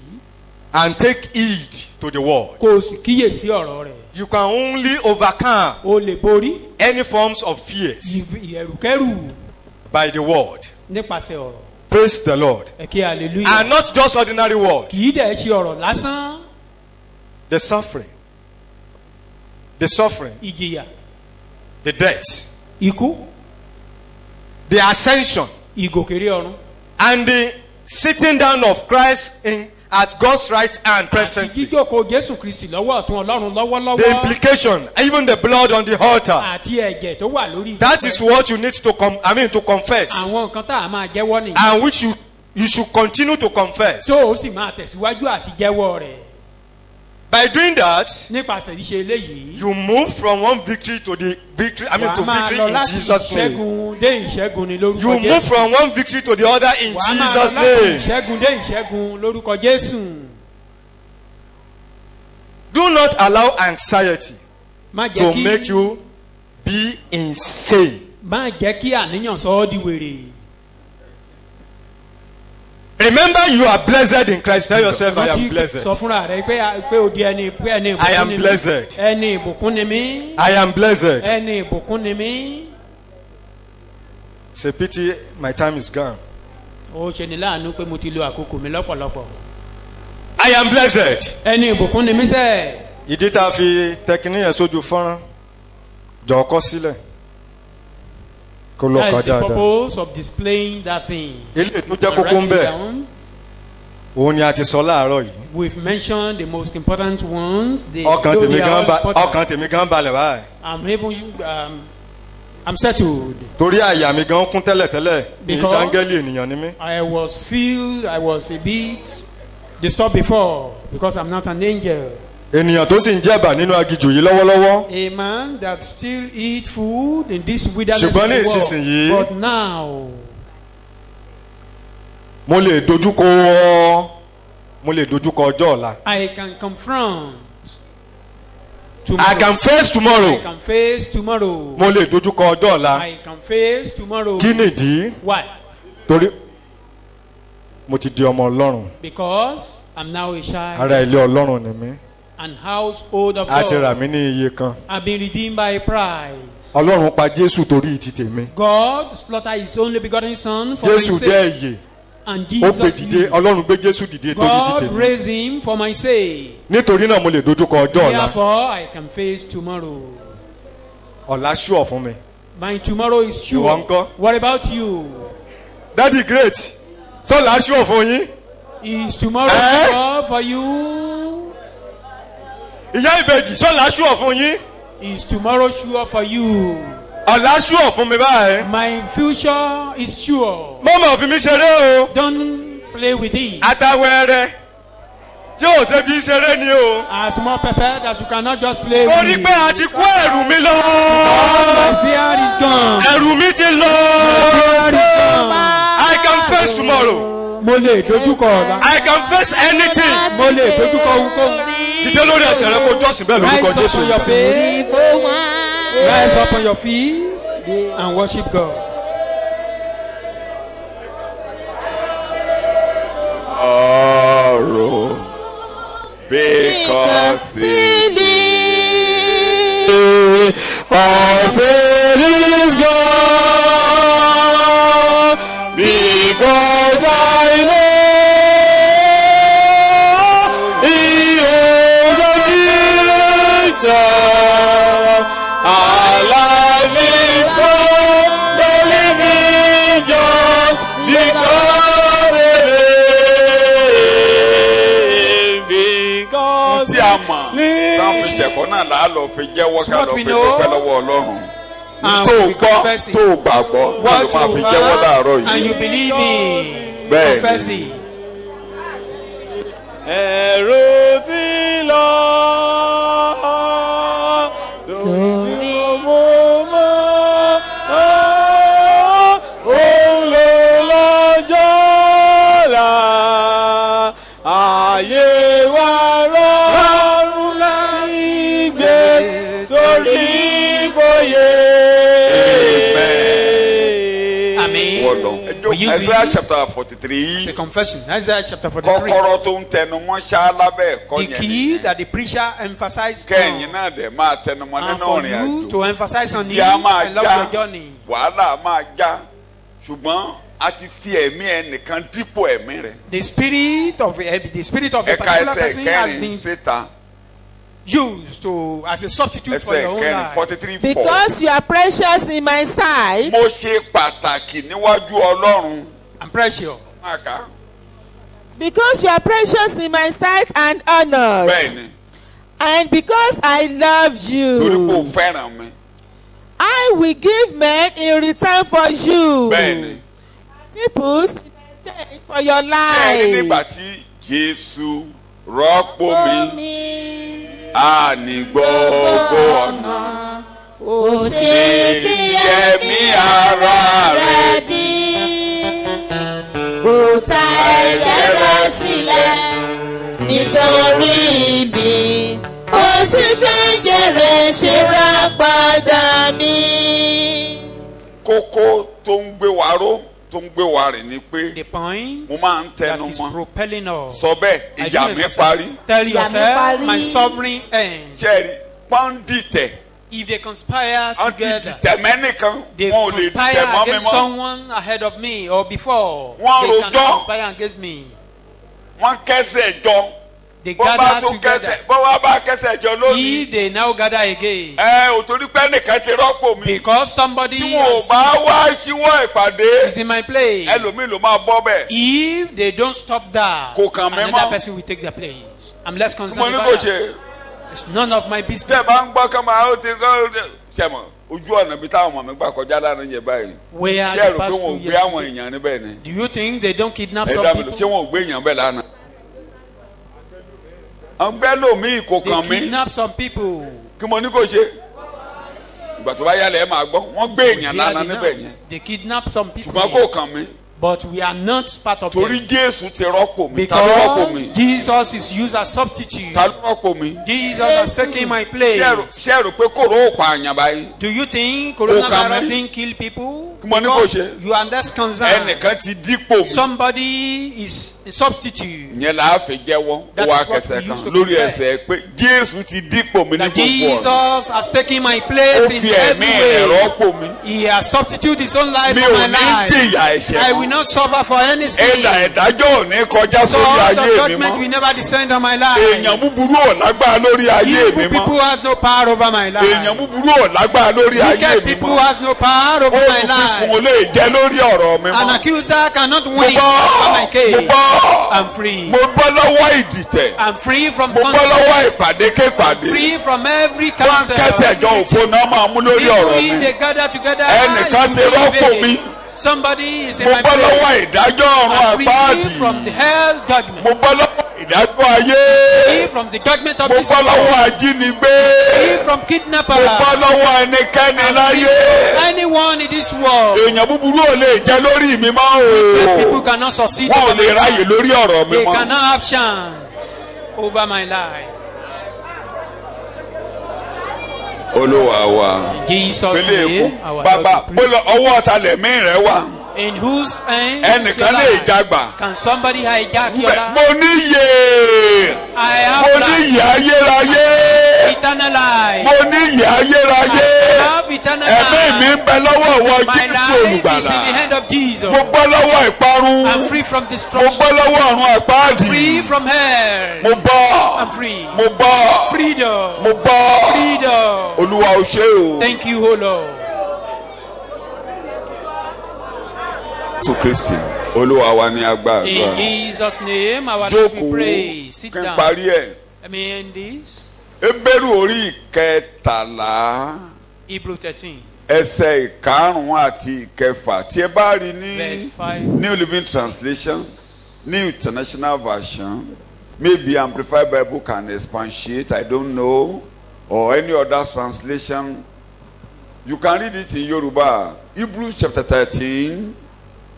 and take heed to the word. Kò sì kíyèsí ọ̀rọ̀ rẹ̀. You can only overcome O lè borí any forms of fears ìẹ̀rùkẹ́rù by the word. nípasẹ̀ ọ̀rọ̀. Praise the Lord. Ẹ kí hallelujah. And not just ordinary word. Kì í dẹ̀ ṣe ọ̀rọ̀ lásán. The suffering, Ìjìyà, the death, ikú, the ascension, ìgòkèrè ọ̀run. and the sitting down of Christ at God's right hand Àti presently. jíjókòó Jésù Kristì lọ́wọ́ ọ̀tún Ọlọ́run The lọ́wọ́lọ́wọ́. implication, even the blood on the altar. Àti ẹ̀jẹ̀ tó wà lórí. That is what you need to confess, Àwọn nǹkan tá a máa jẹ́wọ́ nìyí. and which you should continue to confess. Tó o sì máa tẹ̀síwájú àti jẹ́wọ́ rẹ̀. By doing that, Nípasẹ̀ ìṣe eléyìí. you move from one victory to the victory. I mean wàá to máa victory lọ in láti Jesus' name. ìṣẹ́gun dé ìṣẹ́gun ní lórúkọ You move Jésù. from one victory to the other in Wàá máa lọ Jesus' láti name. ìṣẹ́gun dé ìṣẹ́gun lórúkọ Jésù. Do not allow anxiety Má jẹ́ to kí make you be insane. má jẹ́ kí àníyàn sọ ọ́ di wèrè. Remember, you are blessed in Christ. Tell yourself, I am Rántí blessed. sọ fúnra rẹ pé o di ẹni ìbùkún I am ni mí. blessed. Ẹni ìbùkún ni mí. I am blessed. Ẹni ìbùkún ni mí. It's a pity my time is gone. Ó ṣe ní láàánú pé mo ti lo àkókò mi lọ́pọ̀lọpọ̀. I am blessed. Ẹni ìbùkún ni mí sẹ́. Ìdí tá a fi tẹkiní yẹn sójú fọ́nrán jọ kọ sílẹ̀ kó lọ That kọ is the dáadáa. purpose of displaying that thing. Eléyìí tó jẹ́ And kókó ń write it bẹ̀ down. òun ni a ti sọ láàárọ̀ yìí. We've mentioned the most important ones. They, ọkàn though tèmi they are gan all important. ọkàn tèmi gan balẹ̀ báyìí. I'm settled. torí àyà mi gan kún tẹ́lẹ̀tẹ́lẹ̀ ní Because- sángẹ́lì ènìyàn ni mí. I was a bit disturbed before because I'm not an angel. ènìyàn tó sì ń jẹ̀bà nínú aginjù yìí lọ́wọ́lọ́wọ́. A man that still eat food in this wilderness Ṣùgbọ́n ní of the ìsinsìnyí- world. But now, mo lè dojúkọ ọjọ́ ọ̀la. I can confront I can face tomorrow. I can face tomorrow. mo lè dojúkọ ọjọ́ ọ̀la. I can face tomorrow. kí nìdí? Why? torí mo ti di ọmọ ọlọ́run. Because I'm now a child ara ilé ọlọ́run ni mí. and household of a ti rà God. mí ní iye kan. I've been redeemed by a price. ọlọ́run pa jésù torí ti tèmi. God slaughtered his only begotten son for jésù my dẹ́ sake. ẹ̀yẹ. And ó gbé Jesus dìde lived. ọlọ́run gbé jésù dìde torí ti God tèmi. raised him for my sake. nítorí náà mo lè dojúkọ ọjọ́ ọ̀la. Therefore, I can face tomorrow. ọ̀la ṣùọ̀ fún mi. My tomorrow is Ìwọ sure. ńkọ́? What about you? daddy great sọ́la ṣùọ̀ fún yín. Is tomorrow Eh? sure for you? ìyá ìbejì sọ́la ṣùọ̀ fún yín. Is tomorrow sure for you? ọ̀la ṣùọ̀ fún mi báyìí. My future is sure. mọ́mọ́ fi mi ṣeré o. Don't play with it. atawẹ́rẹ́ tí ò ṣe fi ṣeré ni o. As more prepared as you cannot just play with torí it. pé a ti kó ẹrù mi lọ. My fear is gone. ẹrù mi ti lọ. Fear is gone. I can face tomorrow. Mo lè dojúkọ ọ̀la. I can face anything. Mo lè dojúkọ ohunkóhun. dídé lórí ẹsẹ̀ rẹ kó jọ́sìn bẹ́ẹ̀ lórúkọ Rise up jésù. on your feet. Rise up on your feet and worship God. Tomorrow, because Our faith is gone because I know He holds the future. Our life is from the living just because it is because tí a mọ̀ táwọn fi ṣẹ̀kọ́ náà là á lọ fi jẹ́wọ́ ká lọ fi dúpẹ́ lọ́wọ́ ọlọ́run. And tó o we gbọ́ confess it. tó o gbàgbọ́ náà ló What máa fi you jẹ́wọ́ láàárọ̀ heard and you yìí. believe in. Bẹ́ẹ̀ni. Confess it. ẹ̀rù ti lọ. Torí mo mọ̀ òun ló lọ́jọ́ là ayé wa rọrùn láì gbé torí bóyá. Amen. Wọ́lọ̀. We use Isaiah it. chapter It's a 43 confession. Isaiah chapter 43. kọ́kọ́rọ́ tó ń tẹnu mọ́ ṣá lábẹ́ ẹ̀kọ́ The yẹn key nìyẹn. that the preacher emphasized kẹ́yìn on. náà dẹ̀ máa tẹnu mọ́ And nínú for ìrìn you àjò. to emphasize on it, Ìdí á máa I love já your journey. wàhálà máa já ṣùgbọ́n a ti fi ẹ̀mí ẹnìkan dípò ẹ̀mí rẹ̀. The spirit of a ẹ̀ka particular ẹsẹ̀ person has kẹrin been síta used to as a substitute for ẹsẹ̀ your own kẹrin life. 43:4. Because you are precious in my sight, mo ṣe pàtàkì níwájú ọlọ́run. I'm precious. Máa kà á. because you are precious in my sight and honored, bẹ́ẹ̀ni and because I love torí pé o you, fẹ́ràn mi. I will give men in return for you. bẹ́ẹ̀ni Peoples in exchange for your ṣé ẹ rí life. nígbà tí Jésù rọ́pò mi a ní gbogbo ọ̀nà Ó ṣe fi ẹ̀mí ara rẹ̀ ó ta ẹ̀jẹ̀ rẹ̀ sílẹ̀ Nítorí ibi, ó sì fẹ́ jèrè ṣe rà padà mi. kókó tó ń gbé wa ró tó ń gbé wa rìn ni pé The point mo máa ń that tẹnu is mọ́ propelling us. sọ bẹ́ẹ̀ I ìyá do mi emphasize. parí Tell Ìyá mi yourself, parí. my sovereign end. jẹ́rìí pọ́ńdìtẹ̀ If they conspire wọ́n ti together, dìtẹ̀ mẹ́nìkan they wọn ò lè conspire dìtẹ̀ mọ́ mi against mọ́ someone ahead of me or before. Wọ́n They rojọ́. cannot conspire against me. wọ́n kẹ́sẹ̀ jọ they bó bá gather tún kẹsẹ̀ together. bó wá bá kẹsẹ̀ jọ lónìí. If they now gather again, ò torí pé nìkan ti rọ́pò mi. because somebody tí wọn ò bá wá síwọ́ ìpàdé. is in my place, ẹlòmíì ló máa bọ́ bẹ́ẹ̀. if they don't stop that, Kò kàn mí mọ́. another person will take their place. I'm less mo concerned ní about kò that. ṣe. It's none of my tẹ́ business. ẹ bá ń gbọ́ kán máa ó ti kọ́ ṣẹ̀mọ̀ ojú ọ̀nà bí táwọn ọmọ mi gbà kọjá lánàá yẹn báyìí. Where ṣé ẹ the rò pé past wọn ò 2 gbé àwọn years. èèyàn níbẹ̀ ni. Do you think they don't kidnap ẹ some dá mi lò ṣé people? wọn ò gbé èèyàn bẹ́ẹ̀ lánàá. ọgbẹ́ lòmíì kò They kàn mí kidnap some people. kí mo ní kò ṣe. ìgbà tó bá yálẹ̀ ẹ máa gbọ́ wọ́n gbé èèyàn lánàá níbẹ̀ yẹn. They kidnap some people. ṣùgbọ́n kò kàn mí. But we are not part of torí them. Jésù ti rọ́pò mi. ta ló rọ́pò mi. Because Jesus is used as substitute. ta ló rọ́pò mi. Jesus has taken my place. ṣé ẹ rò pé kòró ò pààyàn báyìí. Do you think Kò kàn coronavirus mí. didn't kill people? Mo ní kò Because ṣe. you are less concerned. ẹnìkan ti dípò mi. Somebody is a substitute. ìyẹn là á fi jẹ́wọ́ That ó wá is what kẹsẹ̀ we kan used to lórí confess. ẹsẹ̀ pé Jésù ti dípò mi ní That gbogbo ọ̀nà. Jesus has taken my ó place in fi ẹ̀mí every rẹ̀ way. rọ́pò mi. He has substituted his own life mi for my ò ní life. jìyà ẹ̀ṣẹ̀ I will mọ́. not suffer for any sin. ìdájọ́ ò ní kọjá So sórí the ayé mi judgment will mọ́. never descend on my life. èèyàn búburú ò lágbára lórí ayé mi Evil people mọ́. has no power over my life. èèyàn búburú ò lágbára lórí ayé Wicked mi people mọ́. has no power over my olùfisùn ò life. lè jẹ́ lórí ọ̀rọ̀ mi An mọ́. accuser cannot mo win over my bọ́ case. mo bọ́ I'm free. mo bọ́ lọ́wọ́ ìdìtẹ̀. I'm free from mo bọ́ conflict. lọ́wọ́ ìpàdé képàdé. Free from every wọ́n counsel. kẹsẹ̀ jọ òfo náà máa mú lórí ọ̀rọ̀ If mi. they gather together, Ẹnìkan you ti will rọ́pò obey. mi. Somebody is in mo my bọ́ lọ́wọ́ place. ìdájọ́ ọ̀run I'm free àpáàdì. from the hell judgment. mo bọ́ lọ́wọ́ ìdájọ́ ayé. Free from the judgment of mo this bọ́ lọ́wọ́ world. Ajínigbé. Free from mo kidnappers. bọ́ lọ́wọ́ ẹnikẹ́ni láyé. Anyone in this world. èèyàn búburú ò lè jẹ́ lórí mi mọ́ That people o. cannot succeed wọn ò over lè my ráyè life. lórí ọ̀rọ̀ mi They mọ́. cannot have chance over my life. Olúwa wa. Jesus' fẹlẹ name, èkó our bàbá Lord, we pray. bólọ ọwọ́ ọ̀tá lẹ̀mí rẹ wà. In whose hands is ẹnìkan your lè life? jagbà. Can somebody hijack your life? mo níyè. I have mo life, níyè ayérayé. eternal life. mo níyè ayérayé. I have eternal ẹ̀mí mi life. ń bẹ lọ́wọ́ ìwọ My Jésù life is in the olùgbàlà. hand of Jesus. mo bọ́ lọ́wọ́ ìparun. I'm free from mo destruction. bọ́ lọ́wọ́ ọ̀run àpáàdì. Free from hell. mo bọ́. I'm free. mo bọ́. Freedom. mo bọ́. Freedom. Olúwa ò ṣe o. Thank you, O Lord. Jésù Kristi Olúwa wa ní agbára. In Jesus' name, our Lord, we jókòó pray. Sit kí n down. parí ẹ̀. Let me end this. Hébérù orí ìkẹtàlá Hebrew 13, ẹsẹ̀ ìkarùn-ún àti ìkẹfà tí ẹ bá rí ní verse 5. New Living Translation, New International Version, maybe Amplified Bible can expatiate, I don't know, or any other translation. You can read it in Yoruba. Hebrews chapter 13,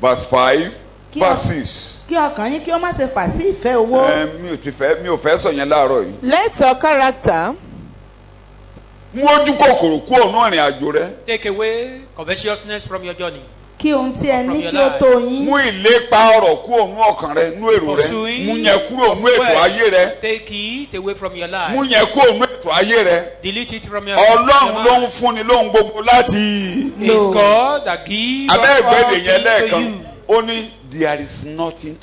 verse 5, verse 6. kí ọkàn yín kí ó má ṣe fà sí ìfẹ́ owó. Mi ò fẹ́ sọ yẹn láàárọ̀ yìí. Let your character Mú ojú kòkòrò kú ọ̀nà ìrìn àjò rẹ. Take away covetousness from your journey. kí ohun tí ẹ From ní your kí ó life. tó yín. Mú ìlépa ọ̀rọ̀ kú ọ̀nà ọkàn rẹ, nú èrò rẹ. Pursuing Mú yẹn kúrò of nú ètò wealth. ayé rẹ. Take it away from your life. Mú yẹn kúrò nú ètò ayé rẹ. Delete it from your Ọlọ́run ló ń life. fúnni lóhun gbogbo láti. It's God that gives us Abẹ́ all ìgbẹ́dẹ̀ yẹn things to lẹ́ẹ̀kan. you. Ó ní there is nothing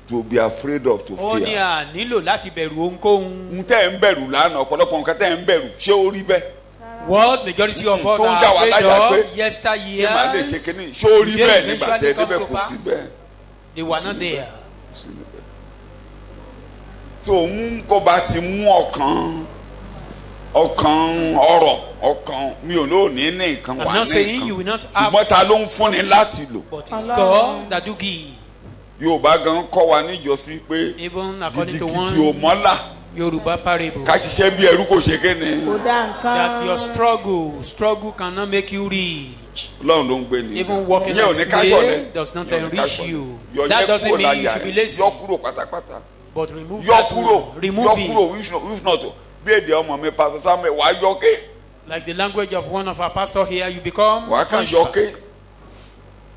to be afraid of, to Ó ní fear. à nílò láti bẹ̀rù ohunkóhun. N tẹ́ ń bẹ̀rù lánàá ọ̀pọ̀lọpọ̀ nǹkan tẹ́ ń bẹ̀rù ṣé ó rí bẹ́ẹ̀? What majority of us Tó ń are jà wá afraid láyà of pé yesteryears, ṣé màá lè ṣe kínní? Ṣé ó rí they bẹ́ẹ̀ nígbà eventually tẹ́ come débẹ̀ to kò pass. sí bẹ́ẹ̀? they were not there. Tó ń kó bá ti mú ọkàn ọ̀rọ̀ ọkàn mi ò lóò ní nǹkan I'm wà not ní saying you nǹkan will not have, ṣùgbọ́n ta ló ń fúnni láti lò. but it's Ọlọ́run. God that do give. Yorùbá gan kọ́ wa níjọ́sí pé Even according to gidigidi ò one mọ́lá Yoruba parable, ká ṣiṣẹ́ bí ẹrú kò ṣe kéne. kò dá nǹkan. that your struggle cannot make you rich. Ọlọ́run ló ń gbé ni. Even walking Ìyẹn ò as ní a ká slave ṣọ̀lẹ. does not Ìyẹn ò ní ká enrich ṣọ̀lẹ. you. Yọ That yẹn doesn't kúrò mean you láyà should be rẹ̀. lazy. Yọ kúrò pátápátá. But remove Yọ that kúrò. one. Remove Yọ it. kúrò if not bí èdè ọmọ mi Pastor Samuel wàá yọké. Like the language of one of our pastors here, you become Wàá kàn hunchback. yọké.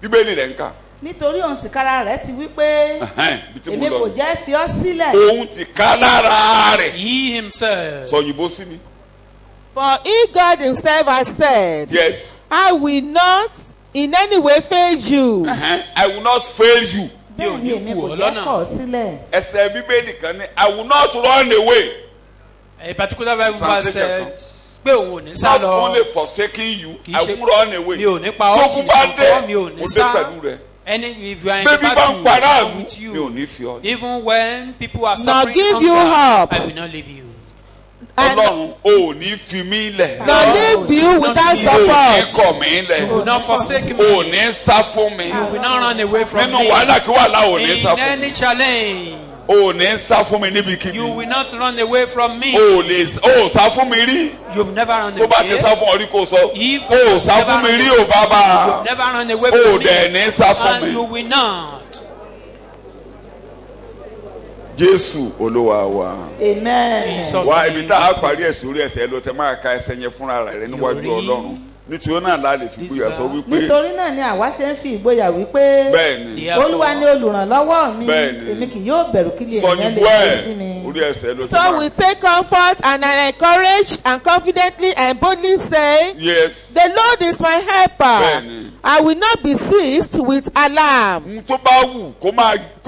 Bíbélì rẹ̀ ń kà. nítorí ohun tìkára rẹ̀ ti wí pé Bí tí mo èmi kò lọ. jẹ́ fi ọ́ sílẹ̀. Òun ti ká lára rẹ̀. He himself. Sọ òyìnbó sí mi. For if God himself has said, Yes. I will not in any way fail you, I will not fail you. mi ò bẹ́ẹ̀ ni ní èmi kù kò ọ́ jẹ́ lọ́nà. kọ̀ ọ́ sílẹ̀. ẹsẹ̀ bíbélì kan ní I will not run away. A particular Bible verse Translation pé òun ò ní sá not lọ. only forsaking you Kì í I ṣe- will run away. mi ò ní pa ọ́ tó tì kú bá nìkan dé kọ́, mi ò ní mo dé sá. pẹ̀lú rẹ. And if you are in bébí the bá ń battle, para I am àlù with mi ò you. ní fi ọ. Even when people are Now suffering give you hunger, help. I will not leave you. And Ọlọ́run ò ní fi mí lẹ̀. not leave you without ò ní support. kọ̀ mí You will lẹ̀. not forsake me. ò ní sá fún mi. You will not run away from nínú me. wàhálà kí wàhálà ò ní sá In fún mi. any challenge, ò ní sá fún mi níbikíbi. you will not run away from me. ò sá fún mi rí. You've never run tó bá ti away. sá fún ọ rí kó sọ. If ò sá fún mi rí o bàbá. You've never run away ò from me. dẹ̀ ní sá fún And you mi. will not. Jésù Olúwa wa. Amen. Jesus. Wá ibi tá a parí ẹ̀sìn orí ẹsẹ̀ ló tẹ máa ka ẹsẹ̀ yẹn fúnra rẹ̀ níwájú Yóò rí. Ọlọ́run. Nítorí náà la lè fi gbóyà sọ wípé nítorí náà ni àwa ṣe ń fi ìgboyà wípé bẹ́ẹ̀ ni olúwa ni olùrànlọ́wọ́ mi Bẹ́ẹ̀ni. èmi kì yóò bẹ̀rù kí lè sọyìn ènìyàn lè bú ṣe ẹ̀ sí mi. orí ẹsẹ̀ ló tẹ So we máa. take comfort and are encouraged and confidently and boldly say, Yes. the Lord is my helper. Bẹ́ẹ̀ni. I will not be seized with alarm. N tó bá wù kó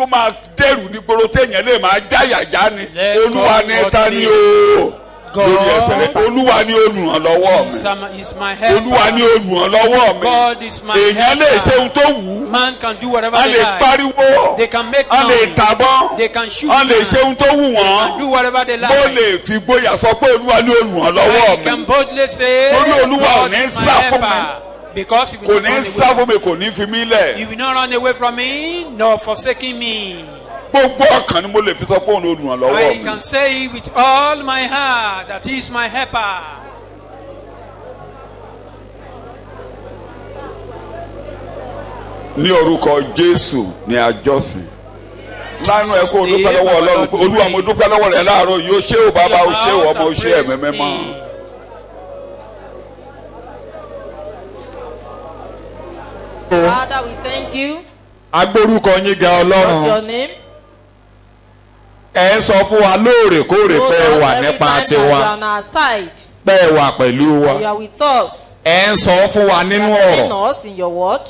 máa dẹ́rù ní gbòòrò téèyàn lè máa jáyàjá ni Let Olúwa God ní ta ni be o. God. Lórí ẹsẹ̀ rẹ̀ Olúwa ní olùrànlọ́wọ́ mi. Is my helper. Olúwa ní olùrànlọ́wọ́ mi. God is my Èèyàn lè helper. ṣe ohun tó wù ú. Man can do whatever A they lè like. pariwo. They can make A lè noise. tàbọn. They can shoot. A lè ṣe ohun tó wù They can do wọ́n. whatever they Mo like. lè fi gbóyà sọ pé Olúwa ní olùrànlọ́wọ́ I can mi. boldly say, Torí Olúwa ò God ní is my sá fún mi. helper. Because he Kò will not ní run sá away. fún mi, kò ní fi mí lẹ̀. He will not run away from me, nor forsaking me. Gbogbo ọkàn ni mo lè fi sọ pé òun ní olùrànlọ́wọ́ I mi. can say with all my heart that he is my helper. Ní orúkọ Jésù ni àjọsìn. Lánàá ẹ kó o dúpẹ́ lọ́wọ́ Ọlọ́run pé Olúwa mo dúpẹ́ lọ́wọ́ rẹ̀ láàárọ̀ yìí ó ṣé o bàbá o ṣé o ọmọ o ṣé ẹ̀mí mímọ́. Father, we thank you. agbórúkọ yín ga What's your Ọlọ́run name? ẹ ń sọ fún wa lóòrèkóòrè Told pé ẹ us wà every nípa time that tiwa you are on our side. pé ẹ wà pẹ̀lú wa You are with us. ẹ ń sọ fún wa nínú You are telling ọ̀rọ̀ us in your word.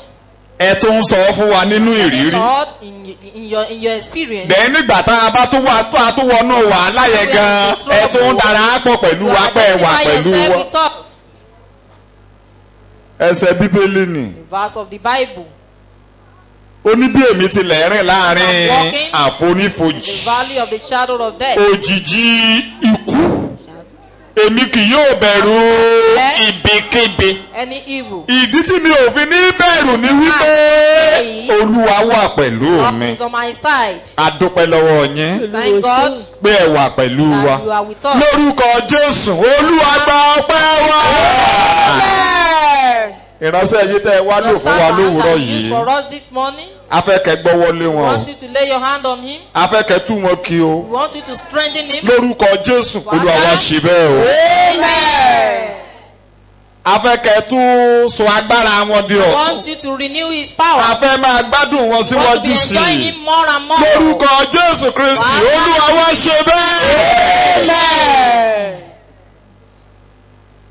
ẹ tún ń sọ fún wa nínú ìrírí Lord, in your experience. bẹ́ẹ̀ nígbà tá a bá tún wà tó a tún wọnú wàhálà yẹn gan ẹ tún ń darapọ̀ pẹ̀lú wa pé ẹ wà pẹ̀lú wa. with us. ẹsẹ̀ bíbélì ni The verse of the Bible. ó ní bí èmi tilẹ̀ rìn láàrin I'm walking àfonífojì The valley of the shadow of death. òjìji ikú èmi kì yóò bẹ̀rù ibikíbi. Any evil. ìdí tí mi ò fi ní bẹ̀rù ni wípé olúwa wà pẹ̀lú God mi is on my side. a dúpẹ́ lọ́wọ́ yín Thank God pé ẹ wà pẹ̀lú wa that you are with us. lórúkọ jésù olúwa gba ọpẹ́ wa. ìránṣẹ́ yìí tẹ́ ẹ wá lò Your fún wa servant lówùúrọ̀ has used yìí for us this morning. afẹ́kẹ́ gbọ́wọ́lé We wọn want you to lay your hand on him. afẹ́kẹ́ tú wọn kí o We want you to strengthen him. lórúkọ jésù olúwa wá ṣe bẹ́ẹ̀ o afẹ́kẹ́ tún sọ agbára wọn di We ọ̀tun want you to renew his power. afẹ́ máa gbádùn wọn We want to síwájú be sí enjoying i. him more and more. lórúkọ jésù kristi olúwa wá ṣe bẹ́ẹ̀.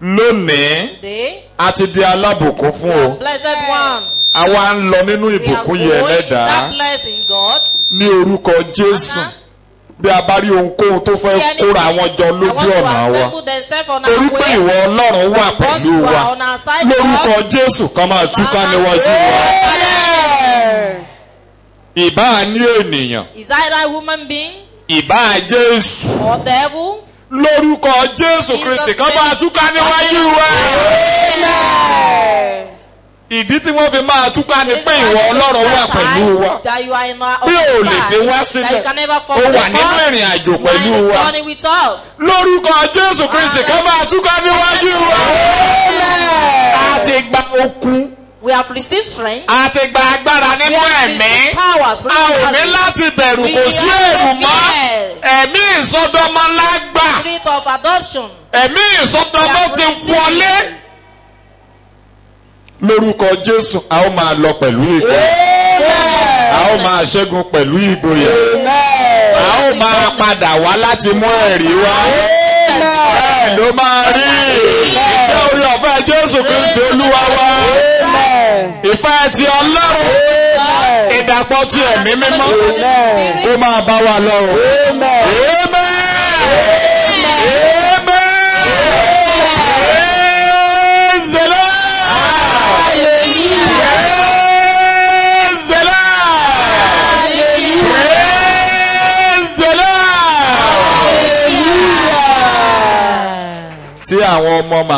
lónìí Today, a ti di alábùkún fún o blessed one. àwa ń lọ nínú We are ìbùkún going yìí in ẹlẹ́dàá that blessing, God. ní orúkọ jésù bí a bá rí ohunkóhun tó fẹ́ kóra àwọn jọ lójú ọ̀nà wa torí pé ìwọ ọlọ́run wà pẹ̀lú wa lórúkọ jésù kan máa túká níwájú wa ìbá ní ènìyàn Is either a woman being ìbá jẹ́ èṣù or devil? lórúkọ jésù kristi kan máa túká níwájú wa. ìdí tí wọ́n fi máa túká ni pé ìwọ ọlọ́run wà pẹ̀lú wa That you are in our bí o lè fi wá sílẹ̀ o wà nínú ìrìn àjò pẹ̀lú wa journey with us. lórúkọ jésù kristi kan máa túká níwájú wa. a ti gba okun We have received strength. a ti gba agbára We nínú have ẹ̀mí received powers. a ò ní láti bẹ̀rù kò sí èrù mọ́ ẹ̀mí ìsọdọmọ lágbà Spirit of adoption. ẹ̀mí ìsọdọmọ ti wọlé. lórúkọ jésù a ó máa lọ pẹ̀lú ìgboyà a ó máa ṣẹ́gun pẹ̀lú ìgboyà a ó máa padà wá láti mú ẹ̀rí wá bẹ́ẹ̀ ló máa rí ìjẹ́ orí ọ̀fẹ́ jésù kristi olúwa wa ìfẹ́ ti ọlọ́run ìdàgbàsókè ìdàpọ̀ ti ẹ̀mí mímọ́ kó máa bá wa lọ. Amen. Tí àwọn ọmọ màmá